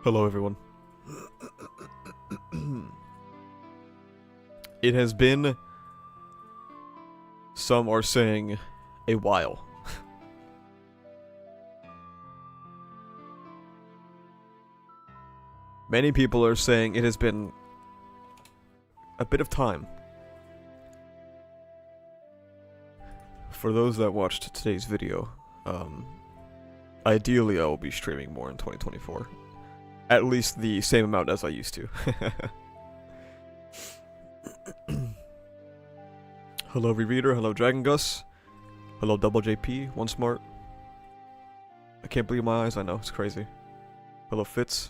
Hello, everyone. It has been, some are saying, a while. Many people are saying it has been a bit of time. For those that watched today's video, ideally I will be streaming more in 2024. At least the same amount as I used to. Hello Rereader, hello Dragon Gus, hello Double JP, One Smart. I can't believe my eyes, I know, it's crazy. Hello Fitz.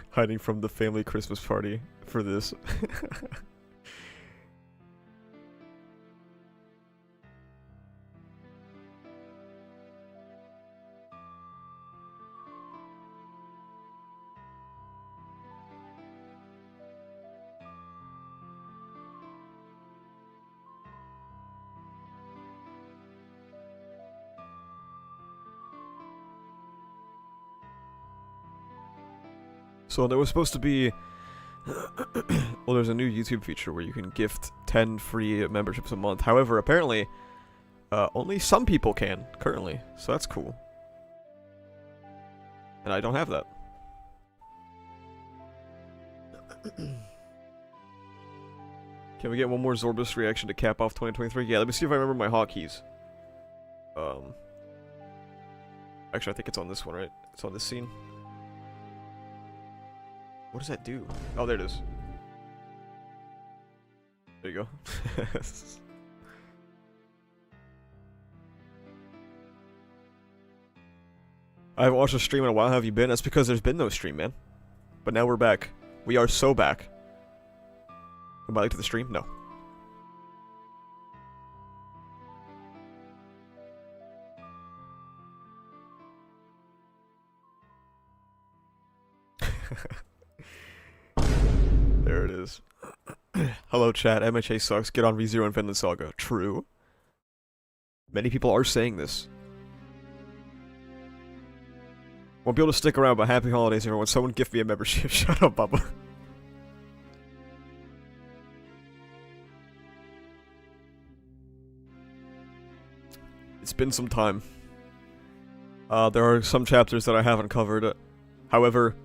Hiding from the family Christmas party for this. So there was supposed to be, well, there's a new YouTube feature where you can gift 10 free memberships a month. However, apparently, only some people can, currently. So that's cool. And I don't have that. Can we get one more Zorbus reaction to cap off 2023? Yeah, let me see if I remember my hotkeys. Actually, I think it's on this one, right? It's on this scene. What does that do? Oh, there it is. There you go. I haven't watched a stream in a while. How have you been? That's because there's been no stream, man. But now we're back. We are so back. Am I late to the stream? No. There it is. Hello chat, MHA sucks, get on ReZero and Vinland Saga. True. Many people are saying this. Won't be able to stick around, but happy holidays everyone. Someone gift me a membership. Shut up, Bubba. It's been some time. There are some chapters that I haven't covered. However,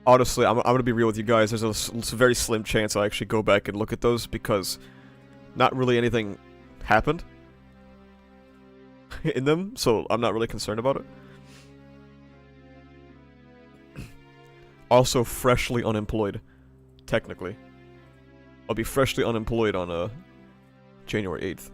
honestly, I'm gonna be real with you guys. There's a very slim chance I actually go back and look at those because not really anything happened in them, so I'm not really concerned about it. Also, freshly unemployed, technically. I'll be freshly unemployed on January 8th.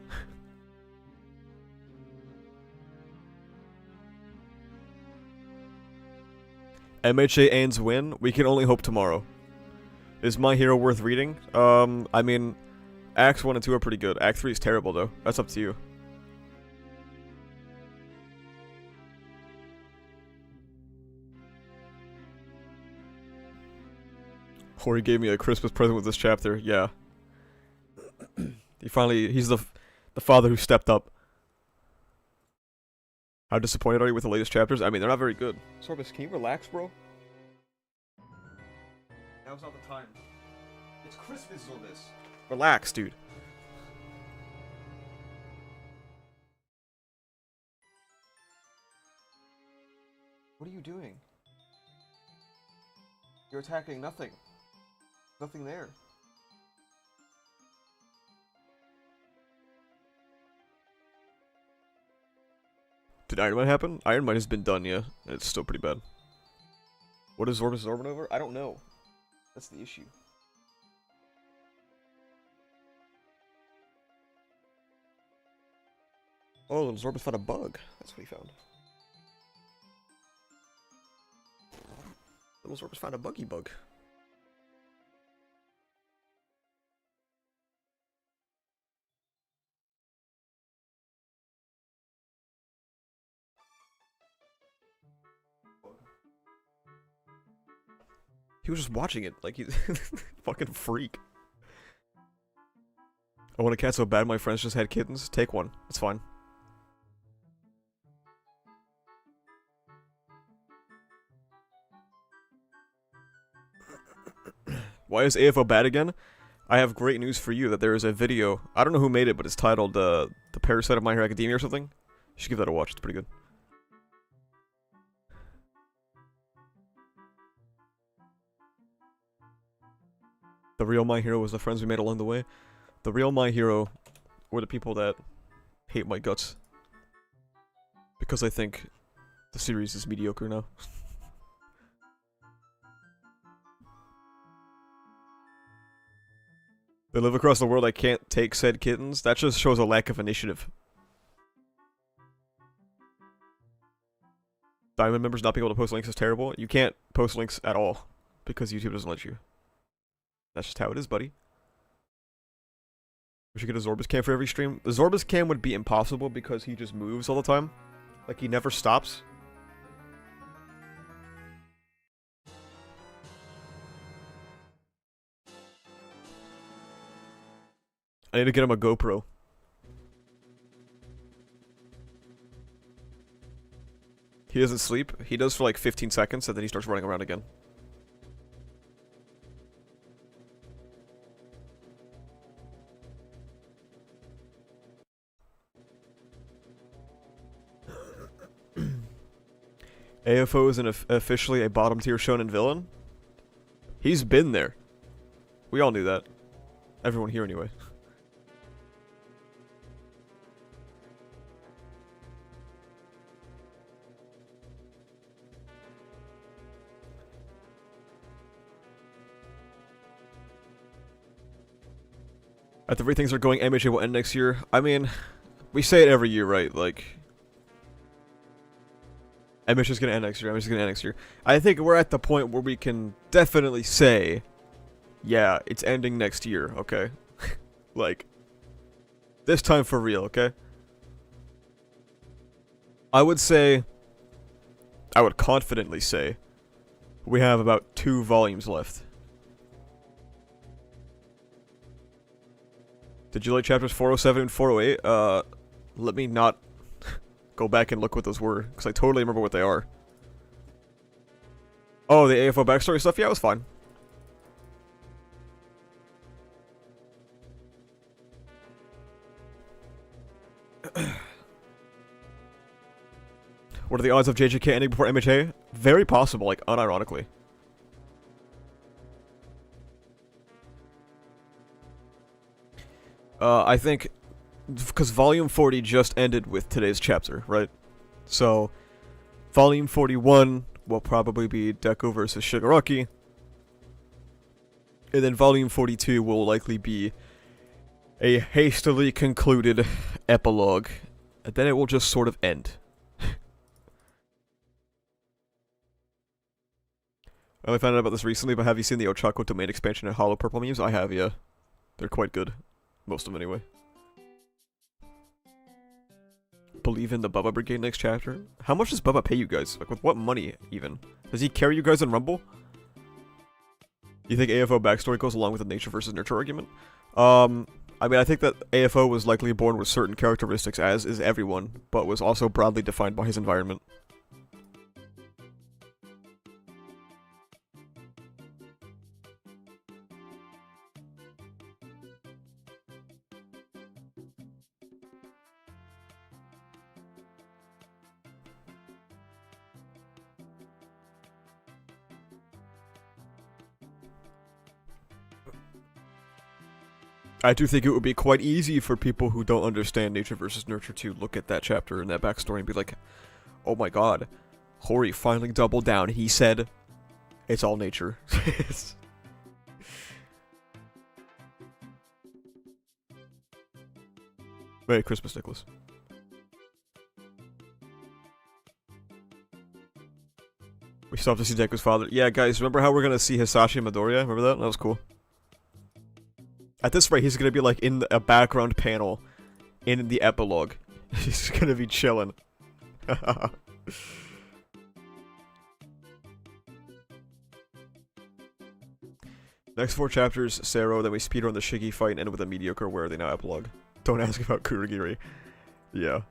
MHA ends win? We can only hope tomorrow. Is My Hero worth reading? I mean, Acts 1 and 2 are pretty good. Act 3 is terrible, though. That's up to you. Hori gave me a Christmas present with this chapter. Yeah. He's the father who stepped up. How disappointed are you with the latest chapters? I mean, they're not very good. Sorbus, can you relax, bro? Now's not the time. It's Christmas, Sorbus. Relax, dude. What are you doing? You're attacking nothing. Nothing there. Did Iron Mine happen? Iron Mine has been done, yeah. And it's still pretty bad. What is Zorbus Zorbin over? I don't know. That's the issue. Oh, Zorbus found a bug. That's what he found. Little Zorbus found a buggy bug. He was just watching it, like he's fucking freak. I want a cat so bad my friends just had kittens. Take one. It's fine. Why is AFO bad again? I have great news for you that there is a video. I don't know who made it, but it's titled The Parasite of My Hero Academia or something. You should give that a watch. It's pretty good. The real My Hero was the friends we made along the way. The real My Hero were the people that hate my guts. Because I think the series is mediocre now. They live across the world, I can't take said kittens. That just shows a lack of initiative. Diamond members not being able to post links is terrible. You can't post links at all. Because YouTube doesn't let you. That's just how it is, buddy. We should get a Zorbus cam for every stream. The Zorbus cam would be impossible because he just moves all the time. Like, he never stops. I need to get him a GoPro. He doesn't sleep. He does for like 15 seconds, and then he starts running around again. AFO is officially a bottom-tier shonen villain? He's been there. We all knew that. Everyone here anyway. At the rate things are going, MHA will end next year. I mean, we say it every year, right? Like, MHA is gonna end next year. MHA is gonna end next year. I think we're at the point where we can definitely say, yeah, it's ending next year. Okay, like this time for real. Okay. I would say, I would confidently say, we have about 2 volumes left. Did you like chapters 407 and 408? Let me not go back and look what those were, because I totally remember what they are. Oh, the AFO backstory stuff? Yeah, it was fine. What are the odds of JJK ending before MHA? Very possible, like, unironically. I think, because Volume 40 just ended with today's chapter, right? So, Volume 41 will probably be Deku versus Shigaraki. And then Volume 42 will likely be a hastily concluded epilogue. And then it will just sort of end. I only found out about this recently, but have you seen the Ochako domain expansion and Hollow Purple memes? I have, yeah. They're quite good. Most of them, anyway. Believe in the Bubba Brigade next chapter? How much does Bubba pay you guys? Like, with what money, even? Does he carry you guys in Rumble? You think AFO backstory goes along with the nature versus nurture argument? I mean, I think that AFO was likely born with certain characteristics, as is everyone, but was also broadly defined by his environment. I do think it would be quite easy for people who don't understand nature versus nurture to look at that chapter and that backstory and be like, oh my god, Hori finally doubled down. He said, it's all nature. Merry Christmas, Nicholas. We still have to see Deku's father. Yeah, guys, remember how we're gonna see Hisashi and Midoriya? Remember that? That was cool. At this rate, he's gonna be like in a background panel in the epilogue. He's gonna be chilling. Next 4 chapters, Sero, then we speedrun the Shiggy fight and end with a mediocre Where Are They Now epilogue. Don't ask about Kurogiri. Yeah.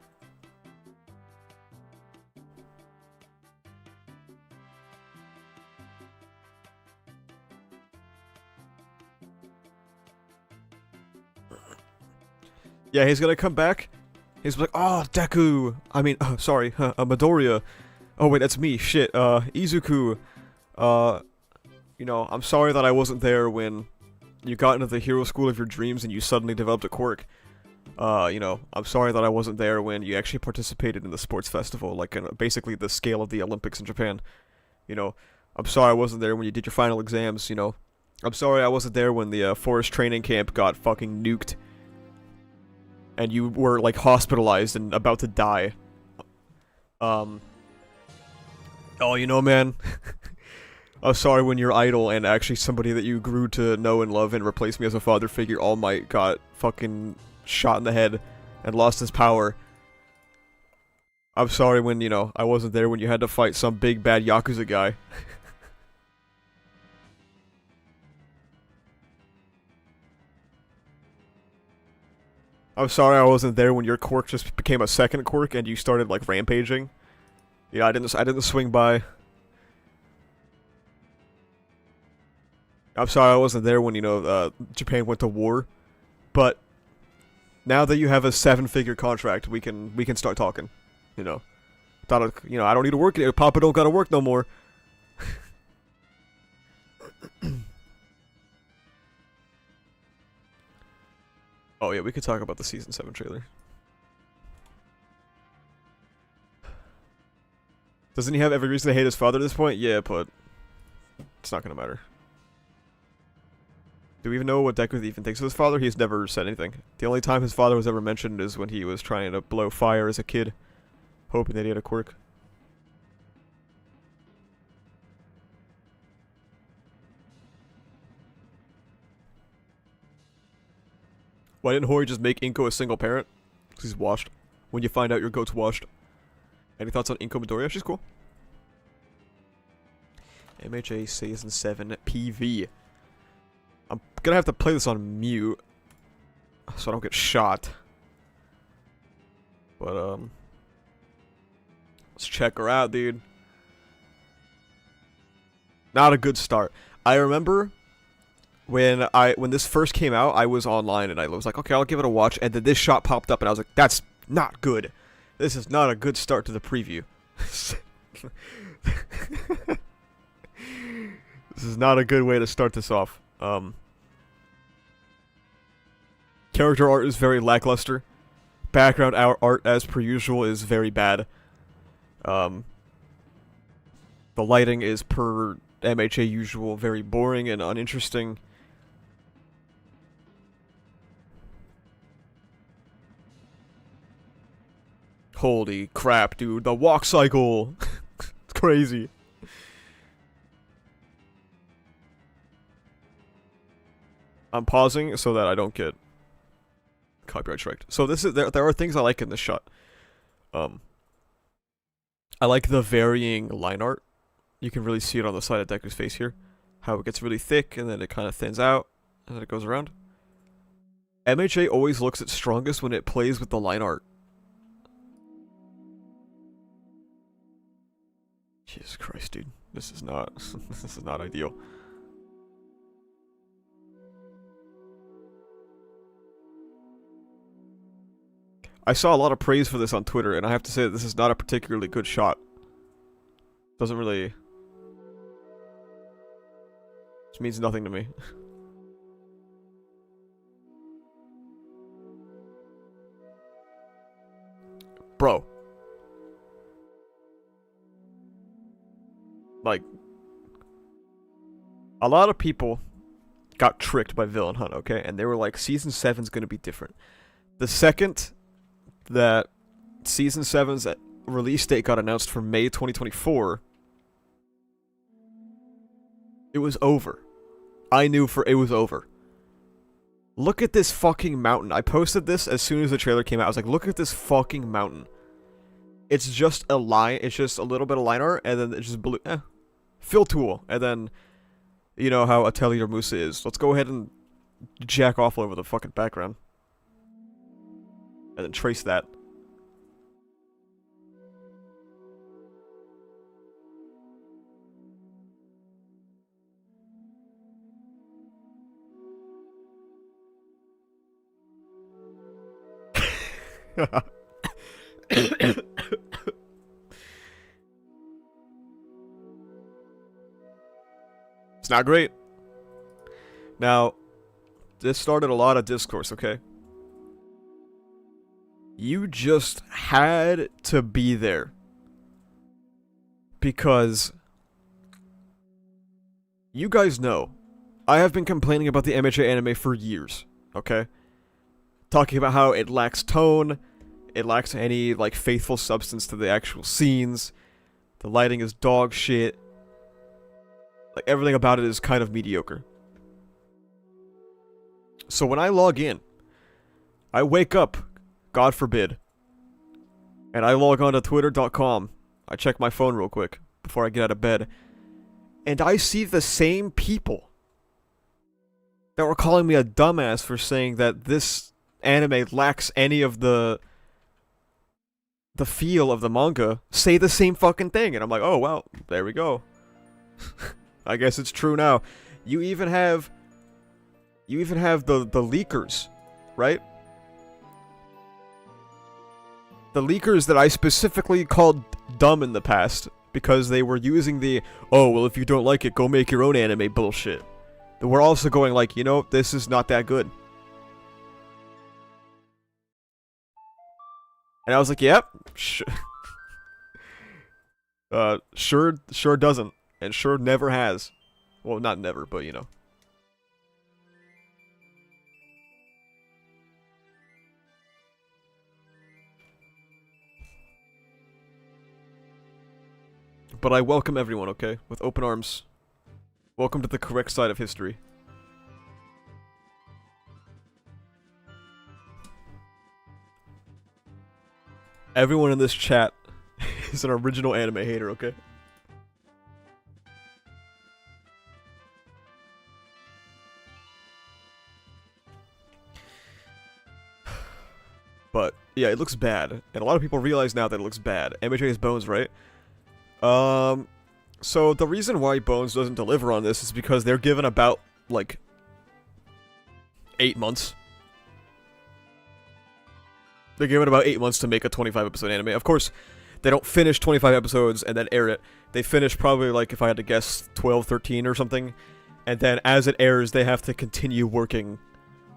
Yeah, he's gonna come back. He's like, oh, Deku. I mean, sorry, Midoriya. Oh wait, that's me. Shit. Izuku. You know, I'm sorry that I wasn't there when you got into the hero school of your dreams and you suddenly developed a quirk. You know, I'm sorry that I wasn't there when you actually participated in the sports festival, like basically the scale of the Olympics in Japan. You know, I'm sorry I wasn't there when you did your final exams, you know. I'm sorry I wasn't there when the forest training camp got fucking nuked. And you were, like, hospitalized and about to die. Oh, you know, man. I'm sorry when your idol and actually somebody that you grew to know and love and replaced me as a father figure, All Might, got fucking shot in the head and lost his power. I'm sorry when, you know, I wasn't there when you had to fight some big bad Yakuza guy. I'm sorry I wasn't there when your quirk just became a second quirk and you started, like, rampaging. Yeah, I didn't swing by. I'm sorry I wasn't there when, you know, Japan went to war. But now that you have a 7-figure contract, we can start talking. You know. You know, I don't need to work. Papa don't gotta work no more. Oh yeah, we could talk about the Season 7 trailer. Doesn't he have every reason to hate his father at this point? Yeah, but it's not gonna matter. Do we even know what Deku even thinks of his father? He's never said anything. The only time his father was ever mentioned is when he was trying to blow fire as a kid, hoping that he had a quirk. Why didn't Hori just make Inko a single parent? Because he's washed. When you find out your goat's washed. Any thoughts on Inko Midoriya? She's cool. MHA Season 7 PV. I'm gonna have to play this on mute so I don't get shot. But, let's check her out, dude. Not a good start. I remember when this first came out, I was online and I was like, okay, I'll give it a watch, and then this shot popped up and I was like, that's not good. This is not a good start to the preview. This is not a good way to start this off. Character art is very lackluster. Background art, as per usual, is very bad. The lighting is, per MHA usual, very boring and uninteresting. Holy crap, dude. The walk cycle! It's crazy. I'm pausing so that I don't get copyright striked. So this is there are things I like in this shot. I like the varying line art. You can really see it on the side of Deku's face here. How it gets really thick and then it kind of thins out and then it goes around. MHA always looks its strongest when it plays with the line art. Jesus Christ, dude. This is not this is not ideal. I saw a lot of praise for this on Twitter, and I have to say that this is not a particularly good shot. Doesn't really... This means nothing to me. Bro. Like... A lot of people got tricked by Villain Hunt, okay? And they were like, Season 7's gonna be different. The second that Season 7's release date got announced for May 2024, it was over. I knew it was over. Look at this fucking mountain. I posted this as soon as the trailer came out. I was like, look at this fucking mountain. It's just a line, it's just a little bit of line art, and then it's just blue, fill tool, and then, you know how Atelier Musa is. Let's go ahead and jack off all over the fucking background. And then trace that. It's not great. Now, this started a lot of discourse, okay? You just had to be there. Because you guys know, I have been complaining about the MHA anime for years, okay? Talking about how it lacks tone, it lacks any, like, faithful substance to the actual scenes, the lighting is dog shit, like, everything about it is kind of mediocre. So when I log in, I wake up, God forbid, and I log on to twitter.com, I check my phone real quick before I get out of bed, and I see the same people that were calling me a dumbass for saying that this anime lacks any of the feel of the manga, say the same fucking thing. And I'm like, oh, well, there we go. I guess it's true now. You even have the leakers, right? The leakers that I specifically called dumb in the past because they were using the, oh, well, if you don't like it, go make your own anime bullshit. But we're also going like, you know, this is not that good. And I was like, yep, sure doesn't, and sure never has. Well, not never, but you know. But I welcome everyone, okay? With open arms. Welcome to the correct side of history. Everyone in this chat is an original anime hater, okay? But, yeah, it looks bad. And a lot of people realize now that it looks bad. MHA is Bones, right? So the reason why Bones doesn't deliver on this is because they're given about, like, 8 months. They're given about 8 months to make a 25-episode anime. Of course, they don't finish 25 episodes and then air it. They finish probably, like, if I had to guess, 12, 13 or something. And then as it airs, they have to continue working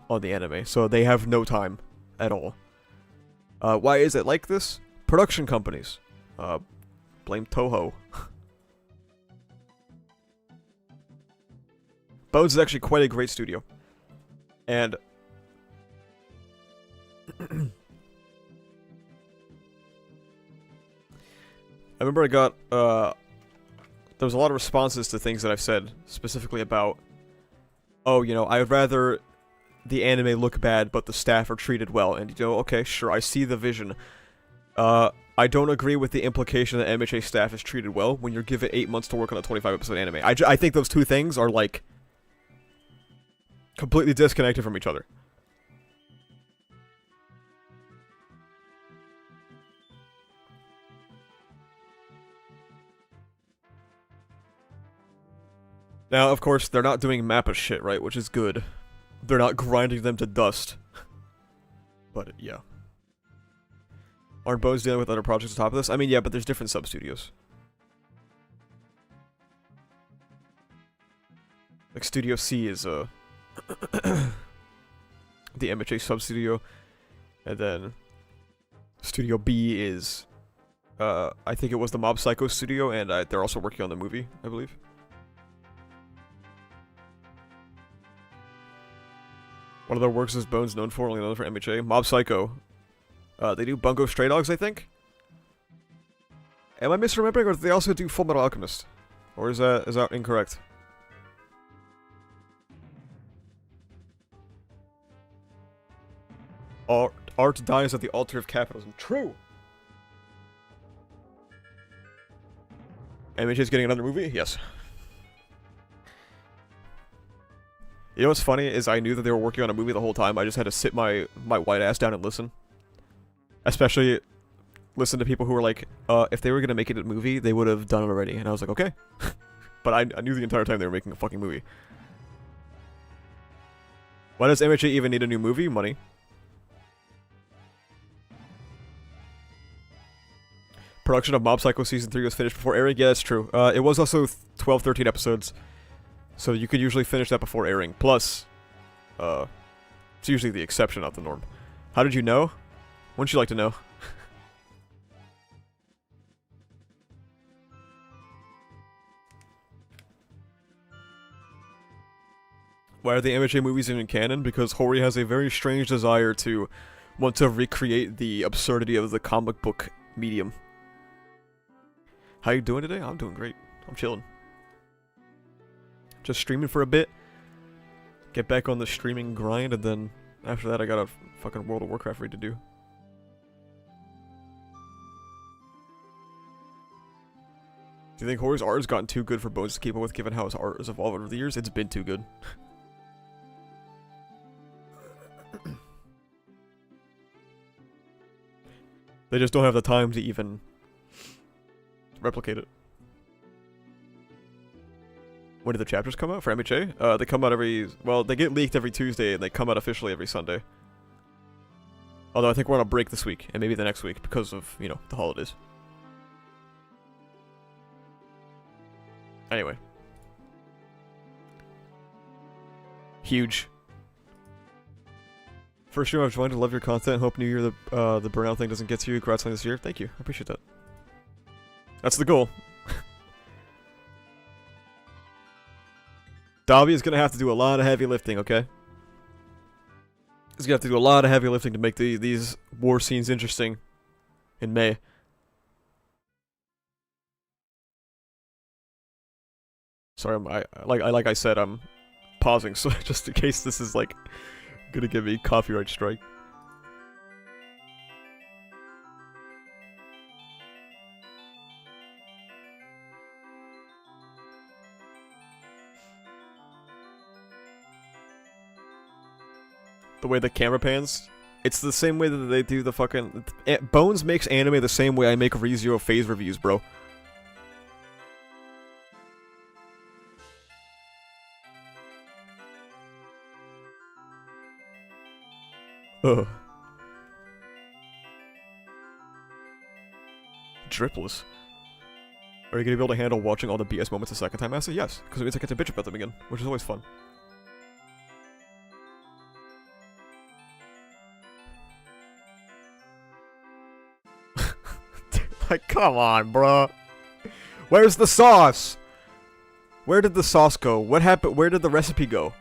on the anime. So they have no time at all. Why is it like this? Production companies. Blame Toho. Bones is actually quite a great studio. And I remember I got, there was a lot of responses to things that I've said, specifically about, oh, you know, I would rather the anime look bad, but the staff are treated well, and you know, okay, sure, I see the vision. I don't agree with the implication that MHA staff is treated well when you're given 8 months to work on a 25-episode anime. I think those two things are, like, completely disconnected from each other. Now, of course, they're not doing Mappa shit, right? Which is good. They're not grinding them to dust. But, yeah. Aren't Bones dealing with other projects on top of this? I mean, yeah, but there's different sub-studios. Like, Studio C is, the MHA sub-studio. And then Studio B is, I think it was the Mob Psycho studio, and they're also working on the movie, I believe. One of their works is Bones known for, only known for MHA. Mob Psycho. They do Bungo Stray Dogs, I think? Am I misremembering, or do they also do Full Metal Alchemist? Or is that incorrect? Art dies at the altar of capitalism. True! MHA's getting another movie? Yes. You know what's funny is I knew that they were working on a movie the whole time. I just had to sit my white ass down and listen. Especially listen to people who were like, if they were gonna make it a movie, they would have done it already. And I was like, okay. But I knew the entire time they were making a fucking movie. Why does MHA even need a new movie? Money. Production of Mob Psycho Season 3 was finished before airing. Yeah, that's true. It was also 12, 13 episodes. So you could usually finish that before airing. Plus, it's usually the exception, not the norm. How did you know? Wouldn't you like to know? Why are the MHA movies even canon? Because Hori has a very strange desire to want to recreate the absurdity of the comic book medium. How you doing today? I'm doing great. I'm chilling. Just streaming for a bit. Get back on the streaming grind, and then after that I got a fucking World of Warcraft read to do. Do you think Hori's art has gotten too good for Bones to keep up with, given how his art has evolved over the years? It's been too good. They just don't have the time to even replicate it. When do the chapters come out for MHA? They come out every... Well, they get leaked every Tuesday, and they come out officially every Sunday. Although I think we're on a break this week, and maybe the next week, because of, you know, the holidays. Anyway. Huge. First stream I've joined, I love your content. Hope New Year the burnout thing doesn't get to you. Congrats on this year. Thank you. I appreciate that. That's the goal. Dobby is gonna have to do a lot of heavy lifting, okay? He's gonna have to do a lot of heavy lifting to make these war scenes interesting in May. Sorry, like I said, I'm pausing, so just in case this is like gonna give me a copyright strike. The way the camera pans, it's the same way that they do the fucking... Bones makes anime the same way I make ReZero phase reviews, bro. Ugh. Dripless. Are you gonna be able to handle watching all the BS moments a second time? I say yes, because it means I get to bitch about them again, which is always fun. Like, come on, bro. Where's the sauce? Where did the sauce go? What happened? Where did the recipe go?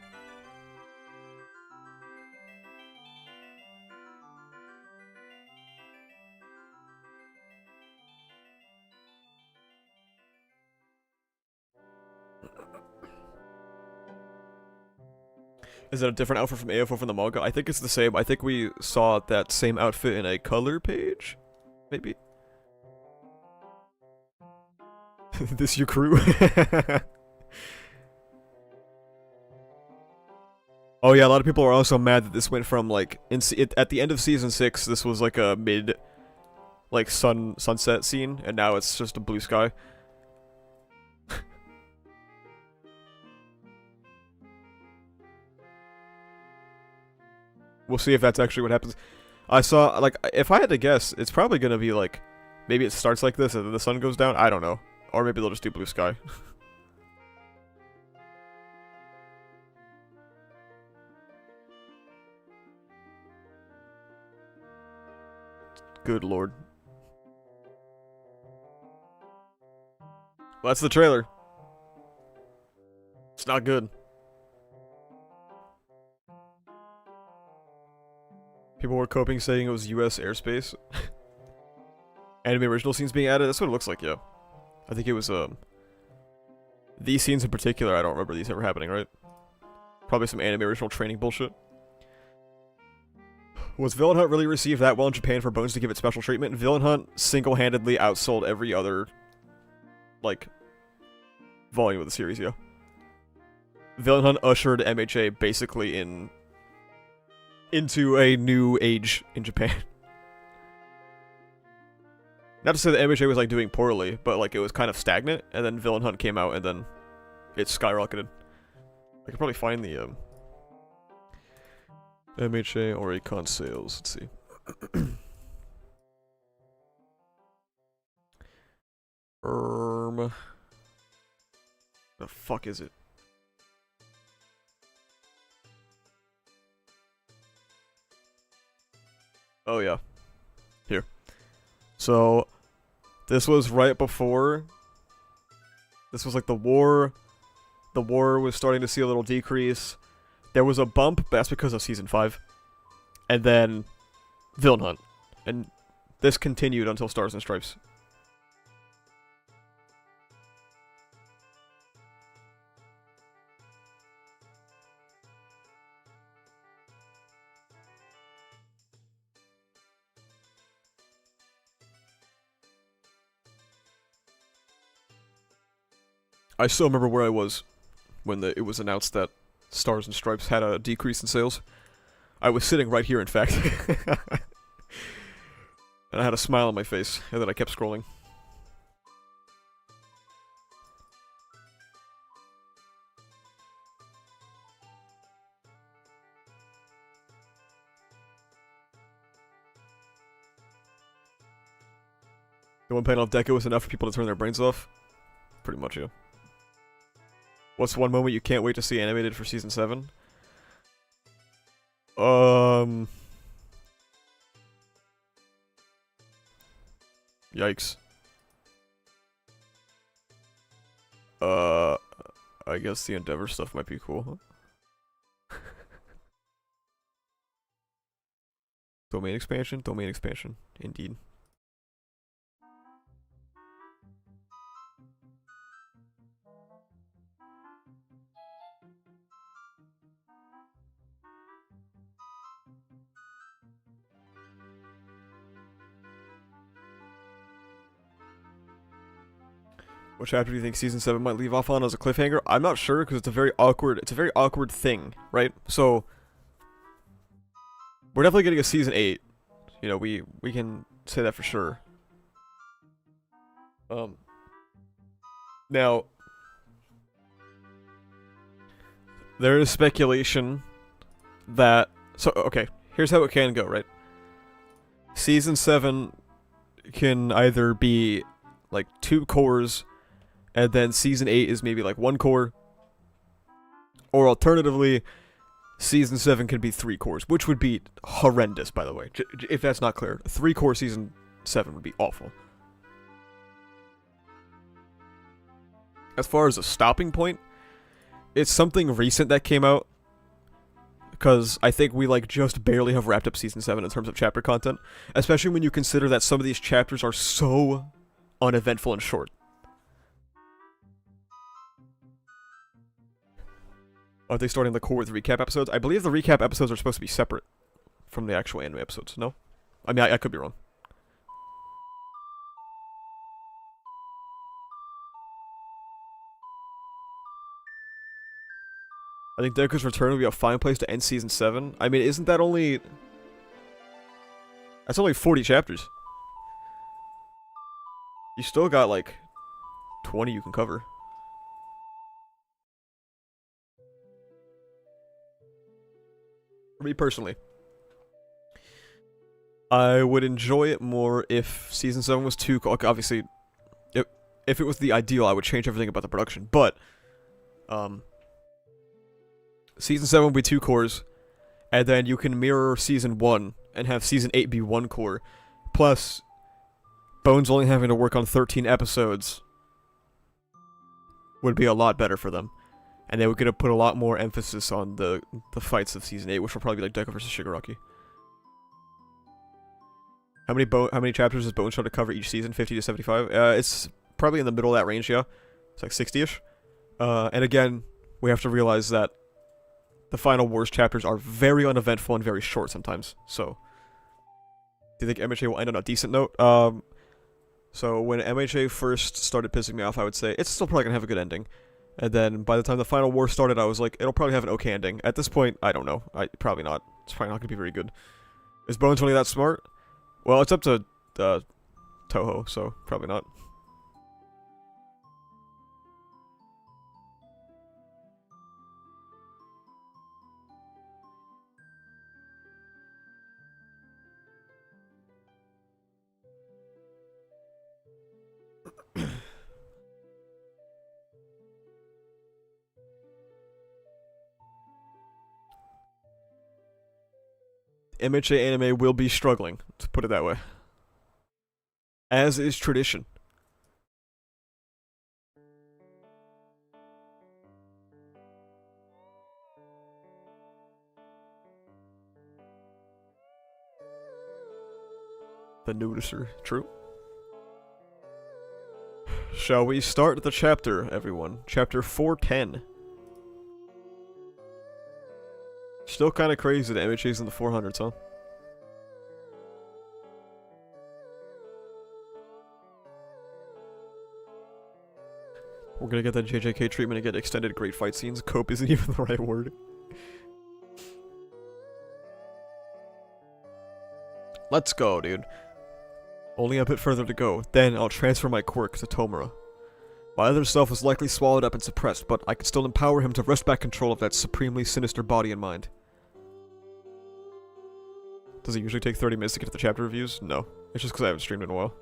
Is that a different outfit from AFO from the manga? I think it's the same. I think we saw that same outfit in a color page. Maybe. This your crew? Oh yeah, a lot of people are also mad that this went from like at the end of season 6, this was like a mid, like sunset scene, and now it's just a blue sky. We'll see if that's actually what happens. I saw, like, if I had to guess, it's probably gonna be like, maybe it starts like this and then the sun goes down. I don't know. Or maybe they'll just do blue sky. Good lord. Well, that's the trailer. It's not good. People were coping saying it was US airspace. Anime original scenes being added? That's what it looks like, yeah. I think it was, these scenes in particular, I don't remember these ever happening, right? Probably some anime original training bullshit. Was Villain Hunt really received that well in Japan for Bones to give it special treatment? Villain Hunt single-handedly outsold every other, like, volume of the series, yeah. Villain Hunt ushered MHA basically into a new age in Japan. Not to say that MHA was, like, doing poorly, but, like, it was kind of stagnant, and then Villain Hunt came out, and then it skyrocketed. I could probably find the, MHA or Oricon sales. Let's see. The fuck is it? Oh yeah. Here. So this was right before. This was like the war. The war was starting to see a little decrease. There was a bump, but that's because of Season 5. And then Villain Hunt. And this continued until Stars and Stripes. I still remember where I was when it was announced that Stars and Stripes had a decrease in sales. I was sitting right here, in fact. And I had a smile on my face, and then I kept scrolling. The one panel of Deku was enough for people to turn their brains off? Pretty much, yeah. What's one moment you can't wait to see animated for Season 7? Yikes. I guess the Endeavor stuff might be cool, huh? Domain expansion? Domain expansion. Indeed. What chapter do you think Season 7 might leave off on as a cliffhanger? I'm not sure, because it's a very awkward thing, right? So, we're definitely getting a Season 8. You know, we can say that for sure. Now, there is speculation that... So, okay, here's how it can go, right? Season 7 can either be, like, 2 cores, and then Season 8 is maybe, like, 1 core. Or alternatively, Season 7 can be 3 cores, which would be horrendous, by the way. If that's not clear. 3-core Season 7 would be awful. As far as a stopping point, it's something recent that came out. Because I think we, like, just barely have wrapped up Season 7 in terms of chapter content. Especially when you consider that some of these chapters are so uneventful and short. Are they starting the core with recap episodes? I believe the recap episodes are supposed to be separate from the actual anime episodes, no? I mean, I could be wrong. I think Deku's return would be a fine place to end Season 7. I mean, isn't that only... That's only 40 chapters. You still got, like, 20 you can cover. For me personally, I would enjoy it more if Season 7 was 2... Obviously, if it was the ideal, I would change everything about the production. But, Season 7 would be 2 cores, and then you can mirror Season 1 and have Season 8 be 1 core. Plus, Bones only having to work on 13 episodes would be a lot better for them. And they would get to put a lot more emphasis on the fights of Season 8, which will probably be like Deku versus Shigaraki. How many chapters does Bones try to cover each season? 50 to 75? It's probably in the middle of that range, yeah. It's like 60-ish. And again, we have to realize that the Final Wars chapters are very uneventful and very short sometimes, so... Do you think MHA will end on a decent note? So when MHA first started pissing me off, I would say, it's still probably gonna have a good ending. And then by the time the Final War started, I was like, it'll probably have an okay ending. At this point, I don't know. Probably not. It's probably not gonna be very good. Is Bones really that smart? Well, it's up to Toho, so probably not. MHA anime will be struggling, to put it that way. As is tradition. The noticer, true. Shall we start the chapter, everyone? Chapter 410. Still kind of crazy that MHA's in the 400s, huh? We're gonna get that JJK treatment and get extended great fight scenes. Cope isn't even the right word. Let's go, dude. Only a bit further to go, then I'll transfer my quirk to Tomura. My other self was likely swallowed up and suppressed, but I can still empower him to wrest back control of that supremely sinister body and mind. Does it usually take 30 minutes to get to the chapter reviews? No. It's just because I haven't streamed in a while.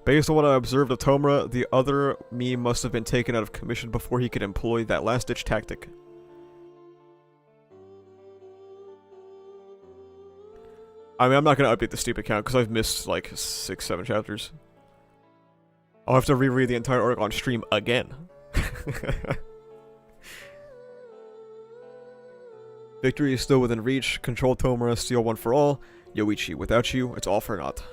Based on what I observed of Tomura, the other me must have been taken out of commission before he could employ that last-ditch tactic. I mean, I'm not gonna update the stupid count because I've missed like 6-7 chapters. I'll have to reread the entire arc on stream again. Victory is still within reach. Control Tomura, steal one for all. Yoichi, without you, it's all for naught.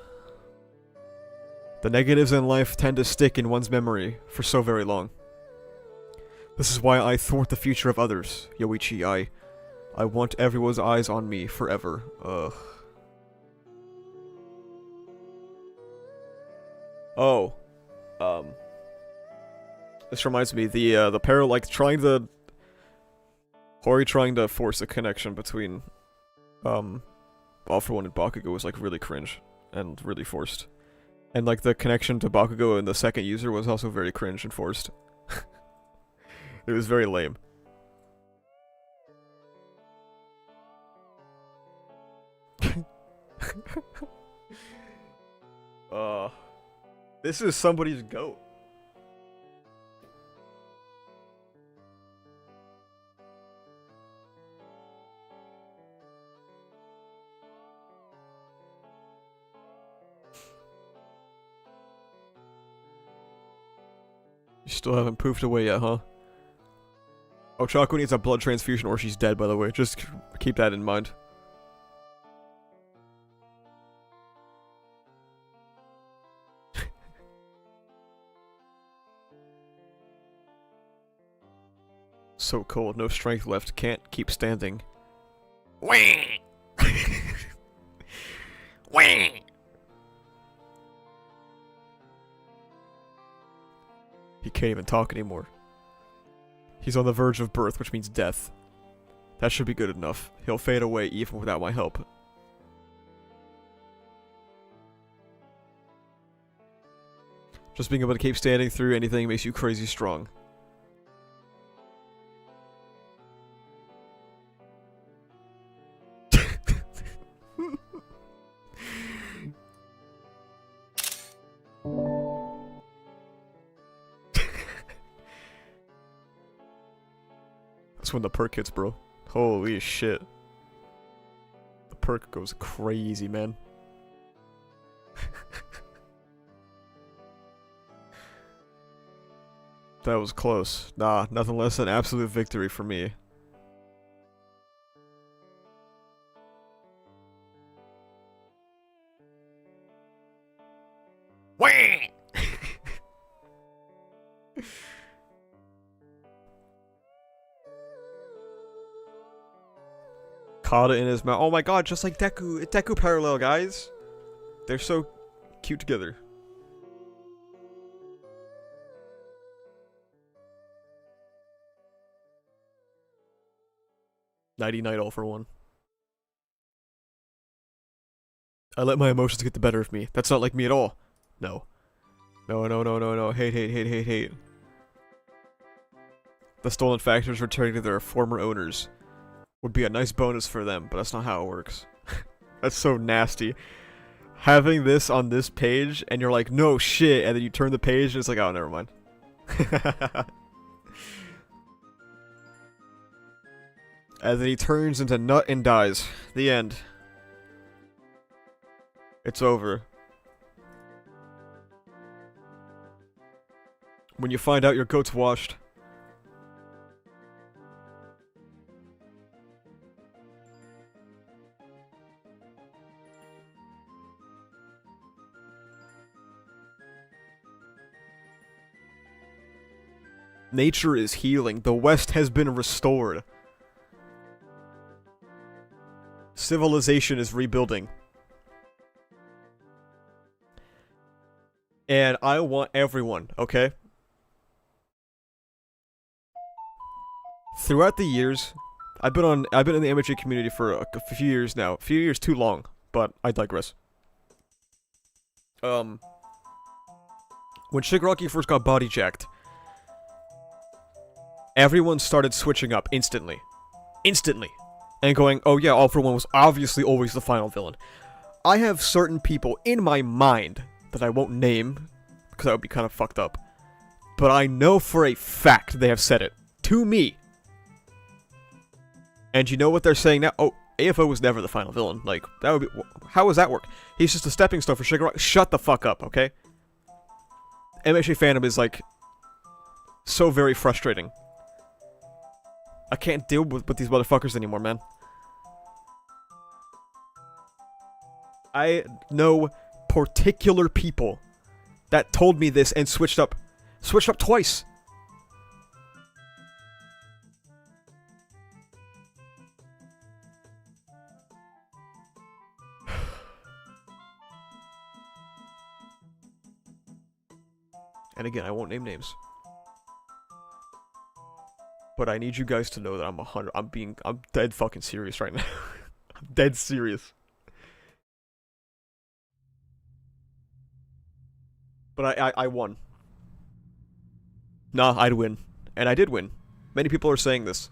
The negatives in life tend to stick in one's memory for so very long. This is why I thwart the future of others. Yoichi, I want everyone's eyes on me forever. Ugh. Oh. This reminds me, the pair, like, Hori trying to force a connection between, All For One and Bakugo was, like, really cringe. And really forced. And, like, the connection to Bakugo and the second user was also very cringe and forced. It was very lame. This is somebody's goat. You still haven't poofed away yet, huh? Ochaku needs a blood transfusion or she's dead, by the way. Just keep that in mind. So cold, no strength left, can't keep standing. Wah! Wah! He can't even talk anymore. He's on the verge of birth, which means death. That should be good enough. He'll fade away even without my help. Just being able to keep standing through anything makes you crazy strong. That's when the perk hits, bro. Holy shit. The perk goes crazy, man. That was close. Nah, nothing less than absolute victory for me. Caught it in his mouth. Oh my god, just like Deku. Deku parallel, guys. They're so cute together. Nighty-night all for one. I let my emotions get the better of me. That's not like me at all. No. No, no, no, no, no. Hate, hate, hate, hate, hate. The stolen factors returning to their former owners. Would be a nice bonus for them, but that's not how it works. That's so nasty. Having this on this page, and you're like, no shit, and then you turn the page, and it's like, oh, never mind. And then he turns into nut and dies. The end. It's over. When you find out your goat's washed. Nature is healing. The West has been restored. Civilization is rebuilding. And I want everyone, okay? Throughout the years, I've been in the MHA community for a few years now. A few years too long, but I digress. When Shigaraki first got body jacked, everyone started switching up instantly. Instantly. And going, oh yeah, All For One was obviously always the final villain. I have certain people in my mind that I won't name, because that would be kind of fucked up. But I know for a fact they have said it. To me. And you know what they're saying now? Oh, AFO was never the final villain. Like, that would be... How does that work? He's just a stepping stone for Shigaraki. Shut the fuck up, okay? MHA fandom is, like, so very frustrating. I can't deal with these motherfuckers anymore, man. I know particular people that told me this and switched up twice. And again, I won't name names. But I need you guys to know that I'm dead fucking serious right now. I'm dead serious. But I won. Nah, I'd win. And I did win. Many people are saying this.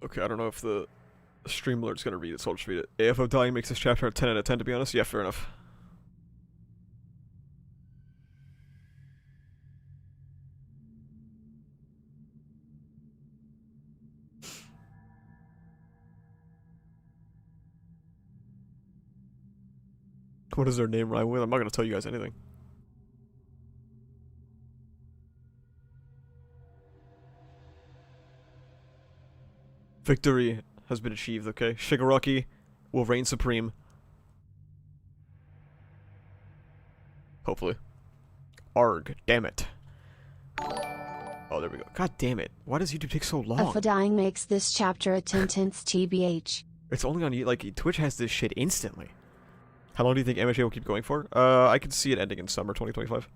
Okay, I don't know if the stream alert's gonna read it, so I'll just read it. AFO dying makes this chapter a 10 out of 10, to be honest. Yeah, fair enough. What does their name rhyme with? I'm not gonna tell you guys anything. Victory has been achieved, okay? Shigaraki will reign supreme. Hopefully. Arg, damn it. Oh, there we go. God damn it. Why does YouTube take so long? AFO dying makes this chapter a 10/10 TBH. It's only on, like, Twitch has this shit instantly. How long do you think MHA will keep going for? I can see it ending in summer 2025.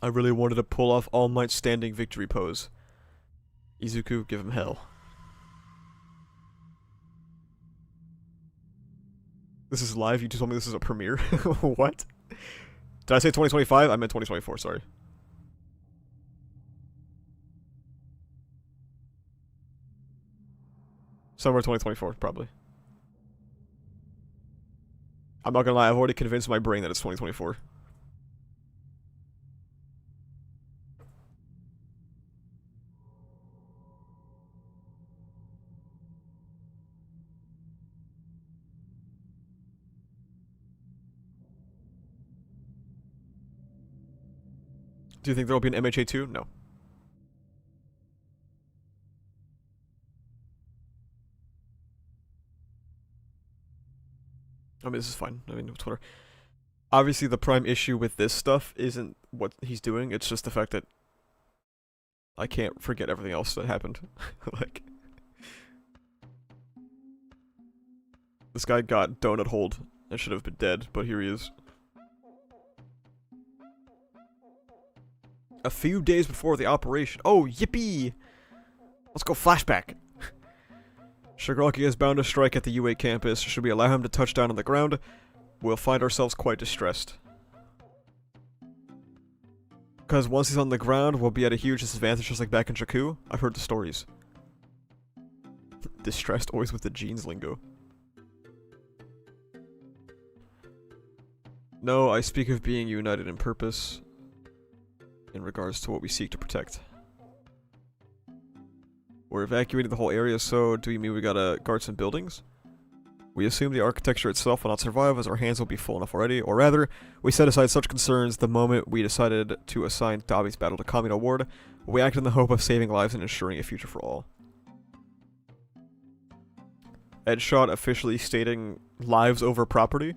I really wanted to pull off All Might standing victory pose. Izuku, give him hell. This is live? You just told me this is a premiere? What? Did I say 2025? I meant 2024, sorry. Summer 2024, probably. I'm not gonna lie, I've already convinced my brain that it's 2024. Do you think there will be an MHA 2? No. I mean, this is fine. I mean, whatever. Obviously, the prime issue with this stuff isn't what he's doing. It's just the fact that I can't forget everything else that happened. Like, this guy got donut hold and should have been dead, but here he is. A few days before the operation. Oh, yippee! Let's go flashback. Shigaraki is bound to strike at the UA campus. Should we allow him to touch down on the ground, we'll find ourselves quite distressed. Because once he's on the ground, we'll be at a huge disadvantage just like back in Jakku. I've heard the stories. Distressed always with the jeans lingo. No, I speak of being united in purpose in regards to what we seek to protect. We're evacuating the whole area, so do you mean we gotta guard some buildings? We assume the architecture itself will not survive as our hands will be full enough already, or rather, we set aside such concerns the moment we decided to assign Dabi's battle to Kamino Ward. We acted in the hope of saving lives and ensuring a future for all. Edshot officially stating lives over property?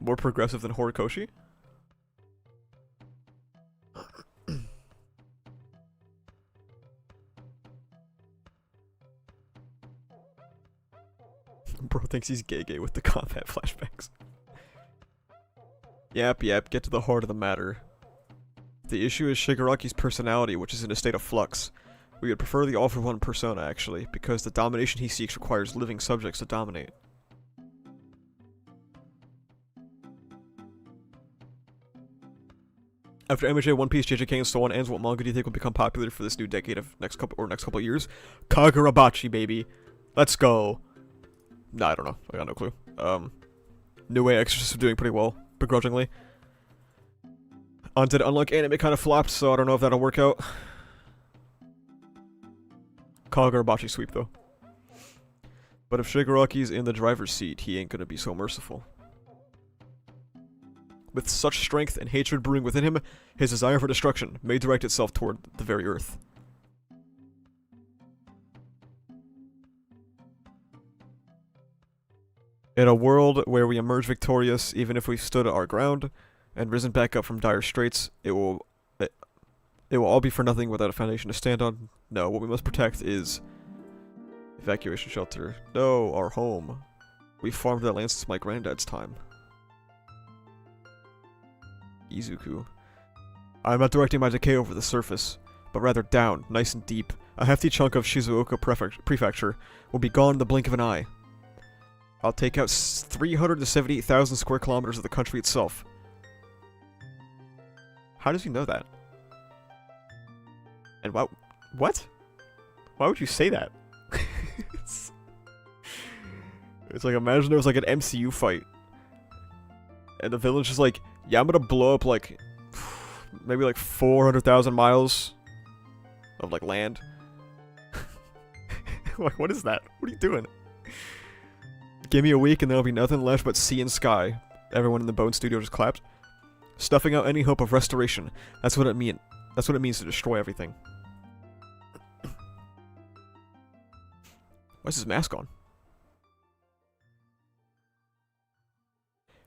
More progressive than Horikoshi? Bro thinks he's gay with the combat flashbacks. Yep, get to the heart of the matter. The issue is Shigaraki's personality, which is in a state of flux. We would prefer the all-for-one persona, actually, because the domination he seeks requires living subjects to dominate. After MHA, One Piece, JJK, and so on ends, what manga do you think will become popular for this new decade of next couple years? Kagurabachi, baby. Let's go. Nah, I don't know. I got no clue. New Way Exorcist are doing pretty well, begrudgingly. Undead Unluck anime kind of flopped, so I don't know if that'll work out. Kagurabachi sweep, though. But if Shigaraki's in the driver's seat, he ain't gonna be so merciful. With such strength and hatred brewing within him, his desire for destruction may direct itself toward the very earth. In a world where we emerge victorious, even if we've stood our ground and risen back up from dire straits, it will all be for nothing without a foundation to stand on. No, what we must protect is evacuation shelter. No, our home. We farmed that land since my granddad's time. Izuku. I'm not directing my decay over the surface, but rather down, nice and deep. A hefty chunk of Shizuoka Prefecture will be gone in the blink of an eye. I'll take out 378,000 square kilometers of the country itself. How does he know that? And what? Why would you say that? it's like, imagine there was like an MCU fight. And the villain's just like, yeah, I'm gonna blow up like, maybe like 400,000 miles of like land. Like, what is that? What are you doing? Give me a week and there'll be nothing left but sea and sky. Everyone in the Bone Studio just clapped. Stuffing out any hope of restoration. That's what it means to destroy everything. Why's his mask on?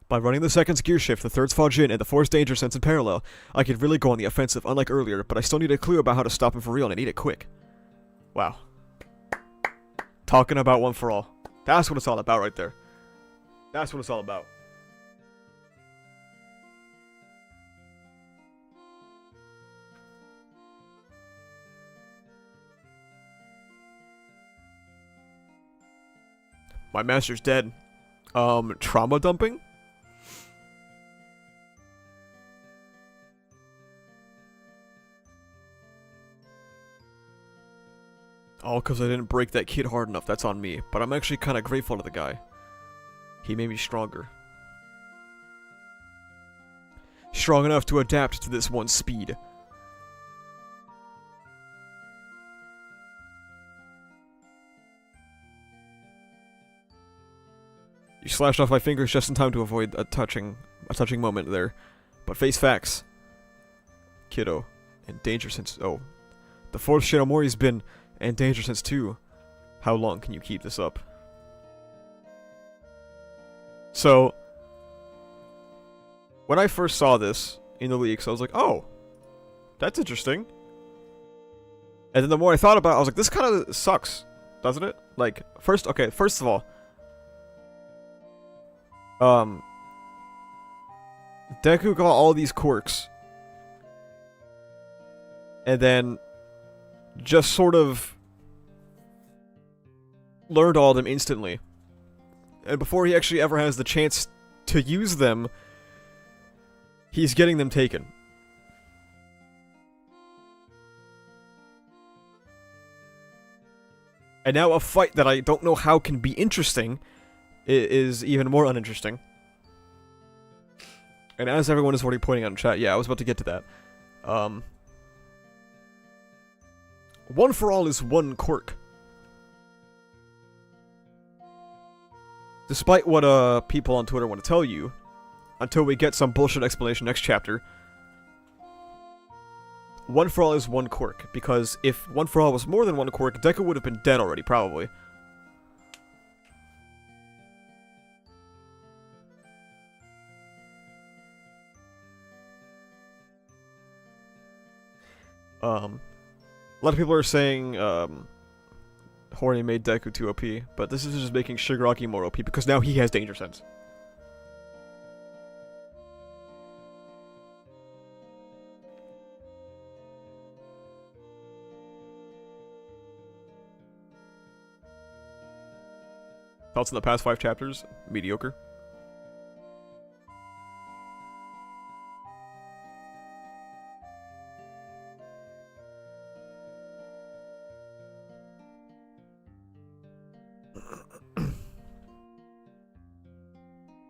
By running the second's gear shift, the third's Fajin, and the fourth's danger sense in parallel, I could really go on the offensive, unlike earlier, but I still need a clue about how to stop him for real, and I need it quick. Wow. Talking about one for all. That's what it's all about right there. That's what it's all about. My master's dead. Trauma dumping? All because I didn't break that kid hard enough, that's on me. But I'm actually kind of grateful to the guy. He made me stronger. Strong enough to adapt to this one's speed. You slashed off my fingers just in time to avoid a touching moment there. But face facts. Kiddo. In danger since... Oh. The fourth Shinomori's been... in danger since 2. How long can you keep this up? So... when I first saw this in the leaks, I was like, oh! That's interesting. And then the more I thought about it, I was like, this kind of sucks. Doesn't it? Like, first of all... Deku got all these quirks. And then... just sort of... learned all of them instantly. And before he actually ever has the chance to use them... he's getting them taken. And now a fight that I don't know how can be interesting is even more uninteresting. And as everyone is already pointing out in chat, yeah, I was about to get to that. One for all is one quirk. Despite what people on Twitter want to tell you, until we get some bullshit explanation next chapter, one for all is one quirk, because if one for all was more than one quirk, Deku would have been dead already, probably. A lot of people are saying, Horny made Deku too OP, but this is just making Shigaraki more OP, because now he has Danger Sense. Thoughts on the past 5 chapters? Mediocre.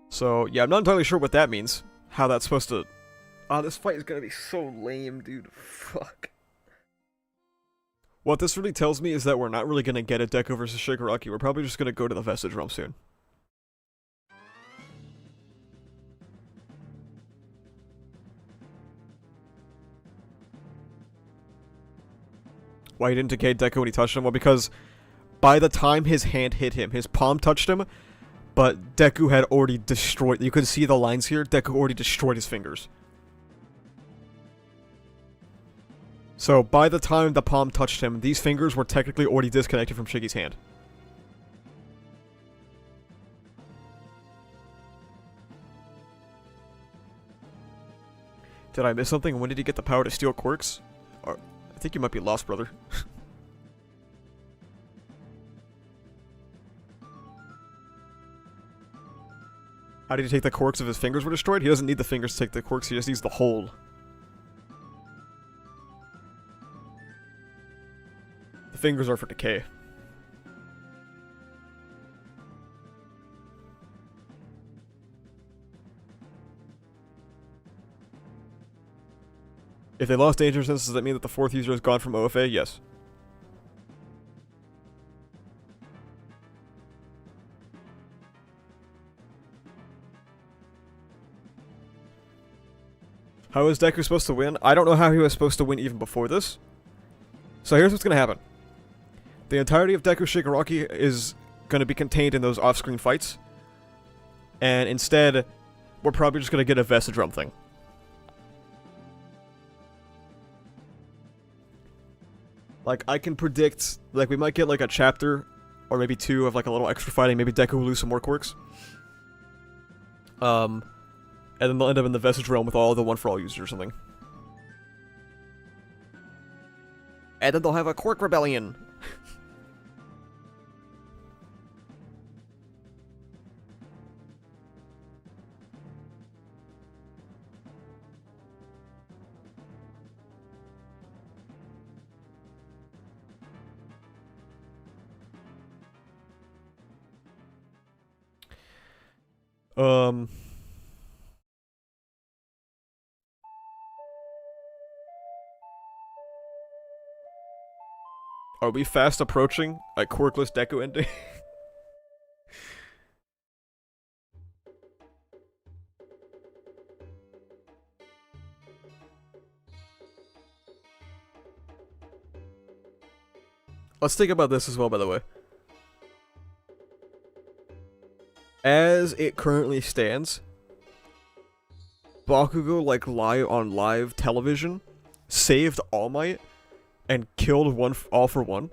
So, yeah, I'm not entirely sure what that means. How that's supposed to... Oh, this fight is gonna be so lame, dude. Fuck. What this really tells me is that we're not really gonna get a Deku versus Shigaraki. We're probably just gonna go to the Vestige Realm soon. Why he didn't decay Deku when he touched him? Well, because by the time his hand hit him, his palm touched him, but Deku had already destroyed... You can see the lines here. Deku already destroyed his fingers. So, by the time the palm touched him, these fingers were technically already disconnected from Shiggy's hand. Did I miss something? When did he get the power to steal quirks? Or, I think you might be lost, brother. How did he take the quirks if his fingers were destroyed? He doesn't need the fingers to take the quirks, he just needs the whole. The fingers are for decay. If they lost Danger Sense, does that mean that the 4th user is gone from OFA? Yes. How is Deku supposed to win? I don't know how he was supposed to win even before this. So here's what's going to happen. The entirety of Deku Shigaraki is going to be contained in those off-screen fights. And instead, we're probably just going to get a Vestige Realm thing. Like, I can predict, like, we might get, like, a chapter, or maybe 2 of, like, a little extra fighting. Maybe Deku will lose some more quirks. And then they'll end up in the Vestige Realm with all the one-for-all users or something. And then they'll have a Quirk Rebellion! Are we fast approaching a quirkless Deku ending? Let's think about this as well, by the way. As it currently stands, Bakugo, like, on live television, saved All Might, and killed All for One.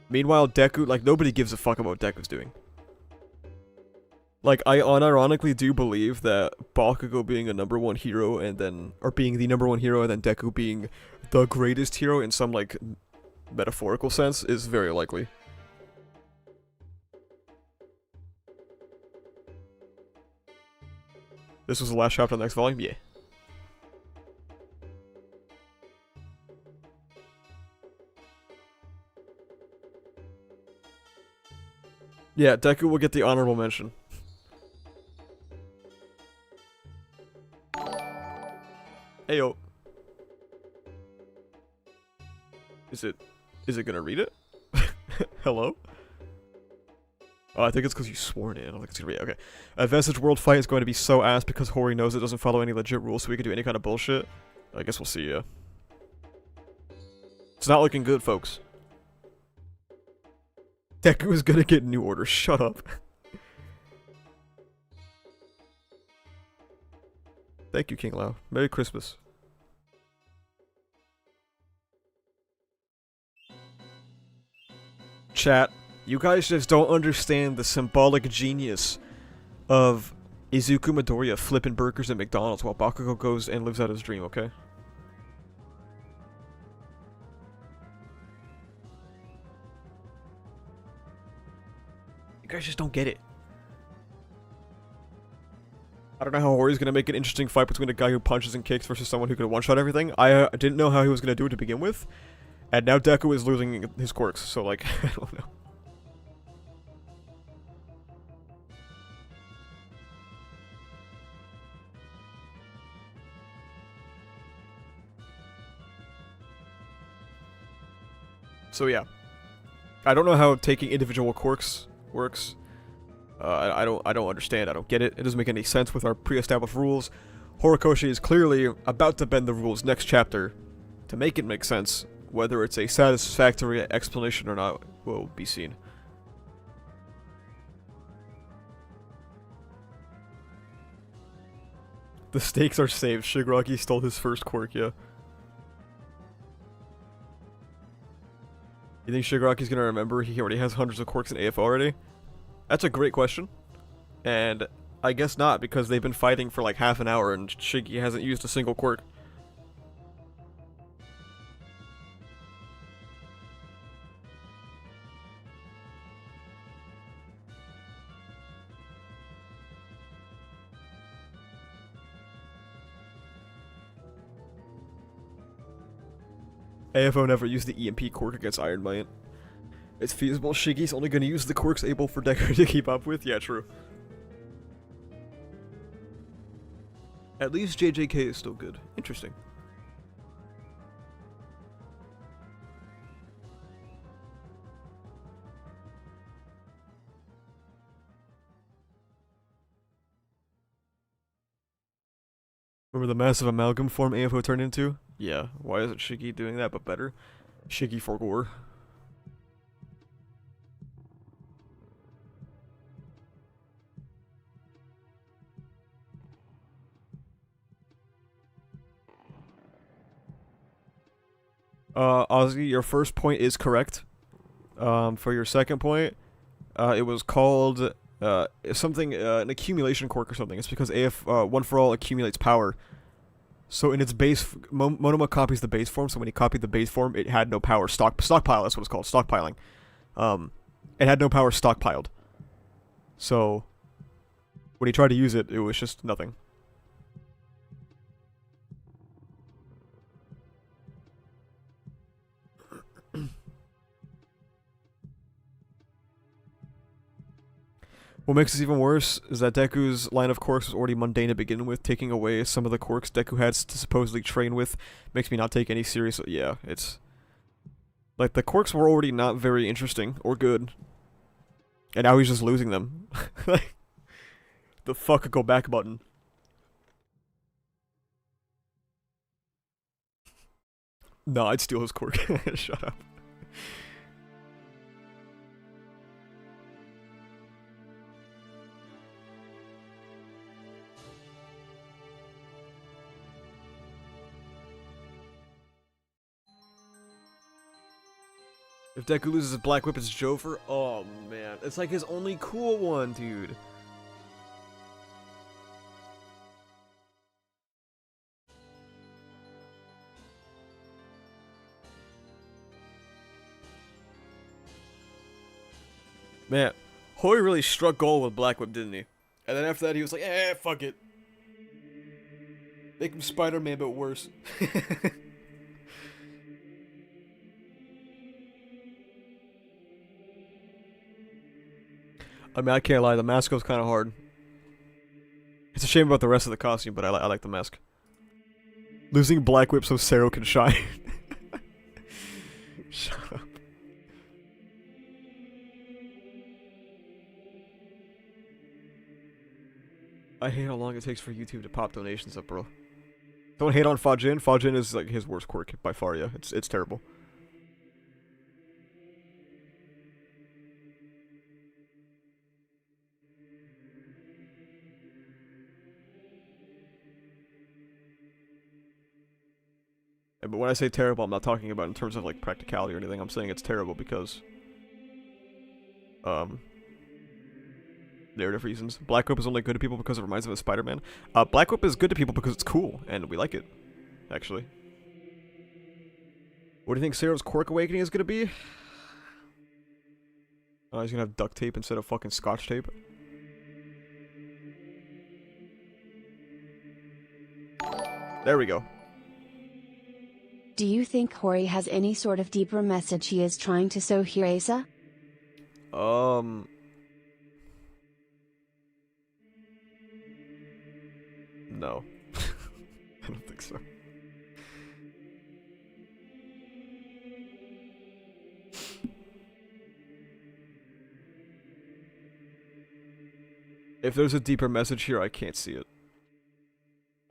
Meanwhile, Deku, like, nobody gives a fuck about what Deku's doing. Like, I unironically do believe that Bakugo being a #1 hero and then... Or being the #1 hero and then Deku being the greatest hero in some, like, metaphorical sense is very likely. This was the last chapter of the next volume? Yeah. Yeah, Deku will get the honorable mention. Heyo. Is it gonna read it? Hello? Oh, I think it's because you sworn it. I don't think it's gonna be okay. A Vestige World fight is going to be so ass because Hori knows it doesn't follow any legit rules, so we can do any kind of bullshit. I guess we'll see, yeah. It's not looking good, folks. Deku is gonna get New Order. Shut up. Thank you, King Lao. Merry Christmas. Chat, you guys just don't understand the symbolic genius of Izuku Midoriya flipping burgers at McDonald's while Bakugo goes and lives out his dream, okay? You guys just don't get it. I don't know how Hori's gonna make an interesting fight between a guy who punches and kicks versus someone who could one-shot everything. I didn't know how he was gonna do it to begin with. And now Deku is losing his quirks, so like, I don't know. So yeah. I don't know how taking individual quirks works. I don't understand. I don't get it. It doesn't make any sense with our pre-established rules. Horikoshi is clearly about to bend the rules next chapter to make it make sense. Whether it's a satisfactory explanation or not will be seen. The stakes are saved. Shigaraki stole his first quirk, yeah. You think Shigaraki's gonna remember he already has hundreds of quirks in AF already? That's a great question. And I guess not, because they've been fighting for like half an hour and Shiggy hasn't used a single quirk. AFO never used the EMP quirk against Iron Giant. It's feasible Shiggy's only gonna use the quirks able for Deku to keep up with? Yeah, true. At least JJK is still good. Interesting. Remember the massive amalgam form AFO turned into? Yeah, why isn't Shiggy doing that but better? Shiggy for gore. Ozzy, your first point is correct. For your second point, it was called, something, an accumulation quirk or something. It's because AF, One For All accumulates power. So in its base, Monoma copies the base form, so when he copied the base form, it had no power. Stockpile, that's what it's called, stockpiling. It had no power stockpiled. So, when he tried to use it, it was just nothing. What makes this even worse is that Deku's line of quirks was already mundane to begin with. Taking away some of the quirks Deku had to supposedly train with makes me not take any serious. Yeah, it's like the quirks were already not very interesting or good, and now he's just losing them. Like, the fuck go back button. No, I'd steal his quirk. Shut up. If Deku loses his Black Whip, it's Jover. Oh man, it's like his only cool one, dude. Man, Hori really struck gold with Black Whip, didn't he? And then after that, he was like, eh, fuck it. Make him Spider-Man, but worse. I mean, I can't lie, the mask goes kind of hard. It's a shame about the rest of the costume, but I like the mask. Losing Black Whip so Sero can shine. Shut up. I hate how long it takes for YouTube to pop donations up, bro. Don't hate on Fajin. Fajin is like his worst quirk by far, yeah. It's terrible. But when I say terrible, I'm not talking about in terms of like practicality or anything. I'm saying it's terrible because narrative reasons. Black Whip is only good to people because it reminds them of Spider-Man. Black Whip is good to people because it's cool and we like it, actually. What do you think Sero's quirk awakening is gonna be? Oh, he's gonna have duct tape instead of fucking scotch tape. There we go. Do you think Hori has any sort of deeper message he is trying to sow here, Asa? No. I don't think so. If there's a deeper message here, I can't see it.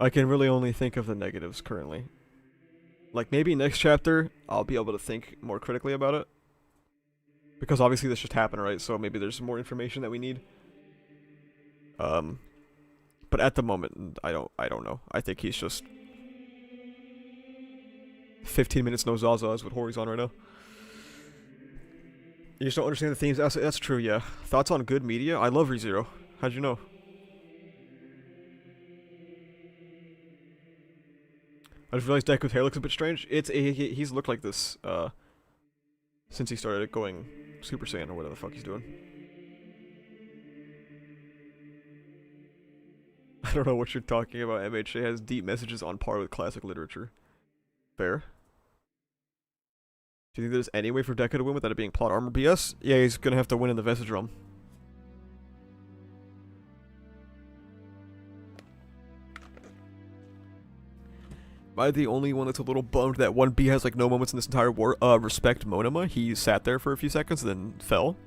I can really only think of the negatives currently. Like, maybe next chapter, I'll be able to think more critically about it. Because obviously this just happened, right? So maybe there's more information that we need. But at the moment, I don't know. I think he's just 15 minutes no Zaza is what Hori's on right now. You just don't understand the themes. That's true, yeah. Thoughts on good media? I love ReZero. How'd you know? I just realized Deku's hair looks a bit strange. He's looked like this since he started going Super Saiyan or whatever the fuck he's doing. I don't know what you're talking about. MHA has deep messages on par with classic literature. Fair. Do you think there's any way for Deku to win without it being plot armor BS? Yeah, he's gonna have to win in the Vestige Realm. Am I the only one that's a little bummed that 1B has like no moments in this entire war? Respect Monoma. He sat there for a few seconds and then fell.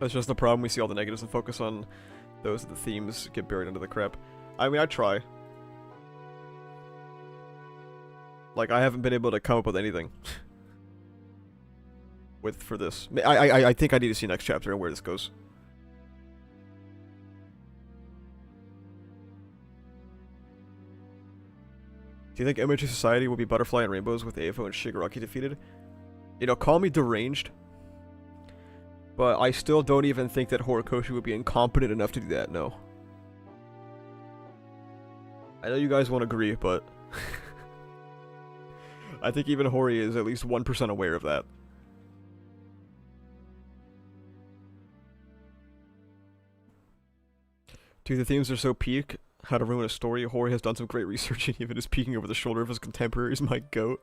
That's just the problem. We see all the negatives and focus on those that the themes get buried under the crap. I mean, I try. Like, I haven't been able to come up with anything for this. I think I need to see next chapter and where this goes. Do you think MHA Society will be Butterfly and Rainbows with AFO and Shigaraki defeated? You know, call me deranged, but I still don't even think that Horikoshi would be incompetent enough to do that, no. I know you guys won't agree, but I think even Hori is at least 1% aware of that. Dude, the themes are so peak. How to ruin a story. Hori has done some great research and even is peeking over the shoulder of his contemporaries. My goat.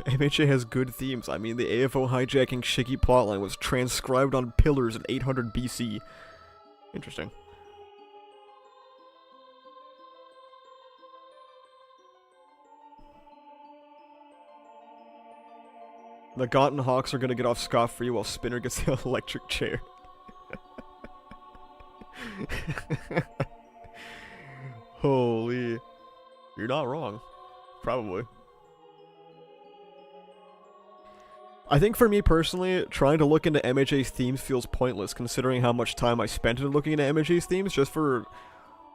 MHA has good themes. I mean, the AFO hijacking Shiggy plotline was transcribed on pillars in 800 BC. Interesting. The Gotten Hawks are gonna get off scot-free while Spinner gets the electric chair. Holy. You're not wrong. Probably. I think for me personally, trying to look into MHA's themes feels pointless considering how much time I spent in looking into MHA's themes just for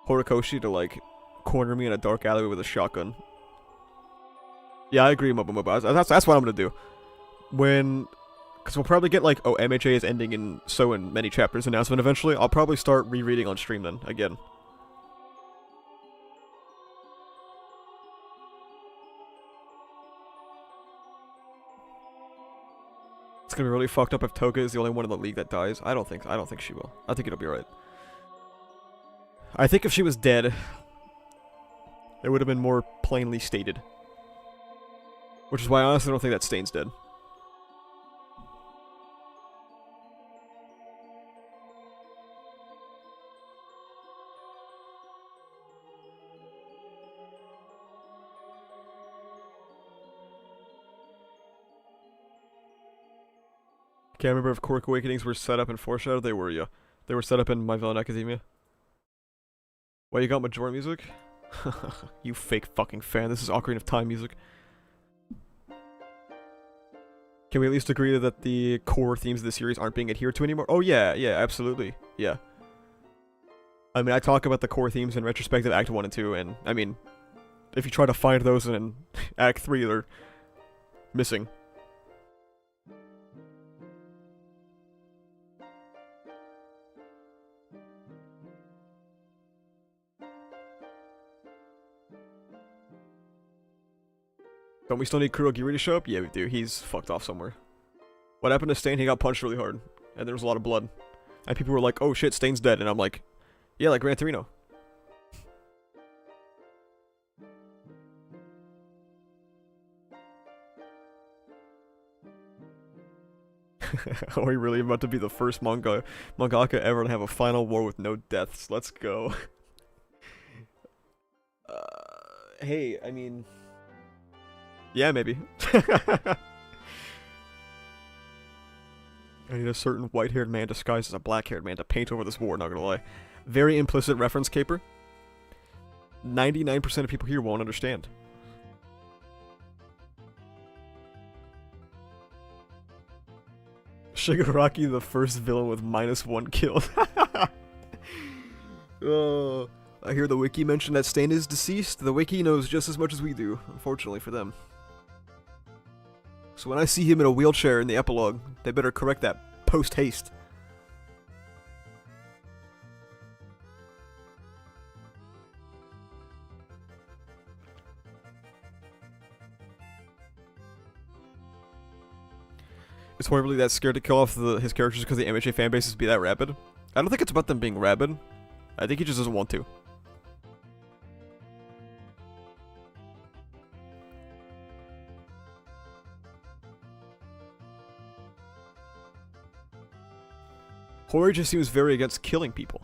Horikoshi to like corner me in a dark alleyway with a shotgun. Yeah, I agree, Mobo. That's what I'm gonna do. Because we'll probably get like, oh, MHA is ending in so in many chapters announcement eventually. I'll probably start rereading on stream then, again. gonna be really fucked up if Toga is the only one in the league that dies. I don't think she will. I think it'll be alright. I think if she was dead, it would have been more plainly stated. Which is why I honestly don't think that Stain's dead. Can't remember if Quirk Awakenings were set up in Foreshadow. They were, yeah. They were set up in My Villain Academia. Why you got Majora music? You fake fucking fan. This is Ocarina of Time music. Can we at least agree that the core themes of the series aren't being adhered to anymore? Oh yeah, absolutely. Yeah. I mean, I talk about the core themes in retrospective Act 1 and 2, and, I mean, if you try to find those in Act 3, they're missing. Don't we still need Kurogiri to show up? Yeah, we do. He's fucked off somewhere. What happened to Stain? He got punched really hard. And there was a lot of blood. And people were like, oh shit, Stain's dead. And I'm like, yeah, like Gran Torino. Are we really about to be the first mangaka ever to have a final war with no deaths? Let's go. Hey, I mean... Yeah, maybe. I need a certain white-haired man disguised as a black-haired man to paint over this war, not gonna lie. Very implicit reference, Caper. 99% of people here won't understand. Shigaraki, the first villain with -1 kill. Oh, I hear the wiki mention that Stain is deceased. The wiki knows just as much as we do, unfortunately for them. So when I see him in a wheelchair in the epilogue, they better correct that post-haste. Is Horn really that scared to kill off his characters because the MHA fanbases be that rabid? I don't think it's about them being rabid. I think he just doesn't want to. Hori just seems very against killing people.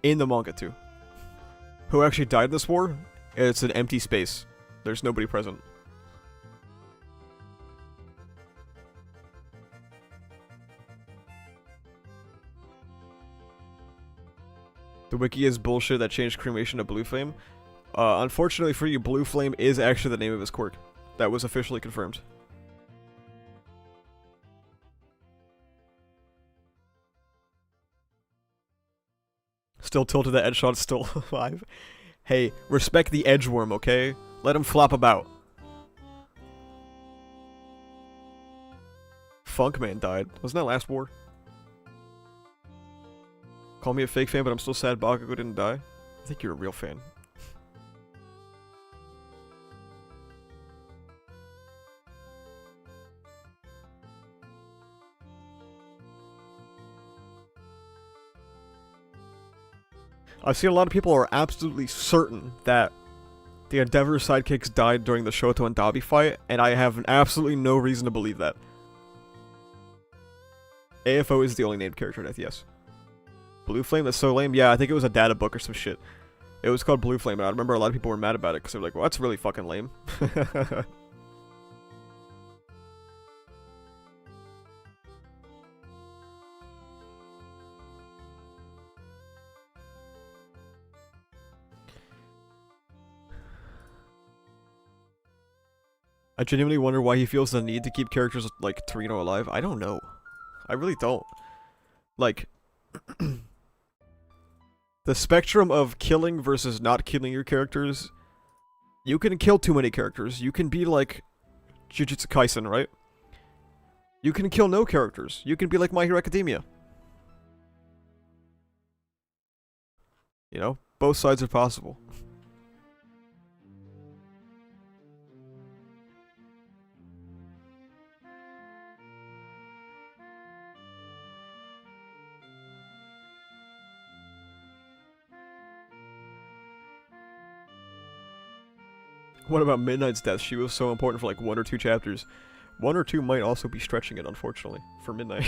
In the manga, too. Who actually died in this war? It's an empty space. There's nobody present. The wiki is bullshit that changed cremation to Blue Flame. Unfortunately for you, Blue Flame is actually the name of his quirk. That was officially confirmed. Still tilted that Edgeshot's still alive. Hey, respect the Edgeworm, okay? Let him flop about. Funkman died. Wasn't that last war? Call me a fake fan, but I'm still sad Bakugo didn't die. I think you're a real fan. I've seen a lot of people are absolutely certain that the Endeavor sidekicks died during the Shoto and Dabi fight, and I have absolutely no reason to believe that. AFO is the only named character in death, yes. Blue Flame, that's so lame. Yeah, I think it was a data book or some shit. It was called Blue Flame, and I remember a lot of people were mad about it, because they were like, well, that's really fucking lame. I genuinely wonder why he feels the need to keep characters like Torino alive. I don't know. I really don't. Like, the spectrum of killing versus not killing your characters, you can kill too many characters. You can be like Jujutsu Kaisen, right? You can kill no characters. You can be like My Hero Academia. You know, both sides are possible. What about Midnight's death? She was so important for like 1 or 2 chapters. 1 or 2 might also be stretching it, unfortunately, for Midnight.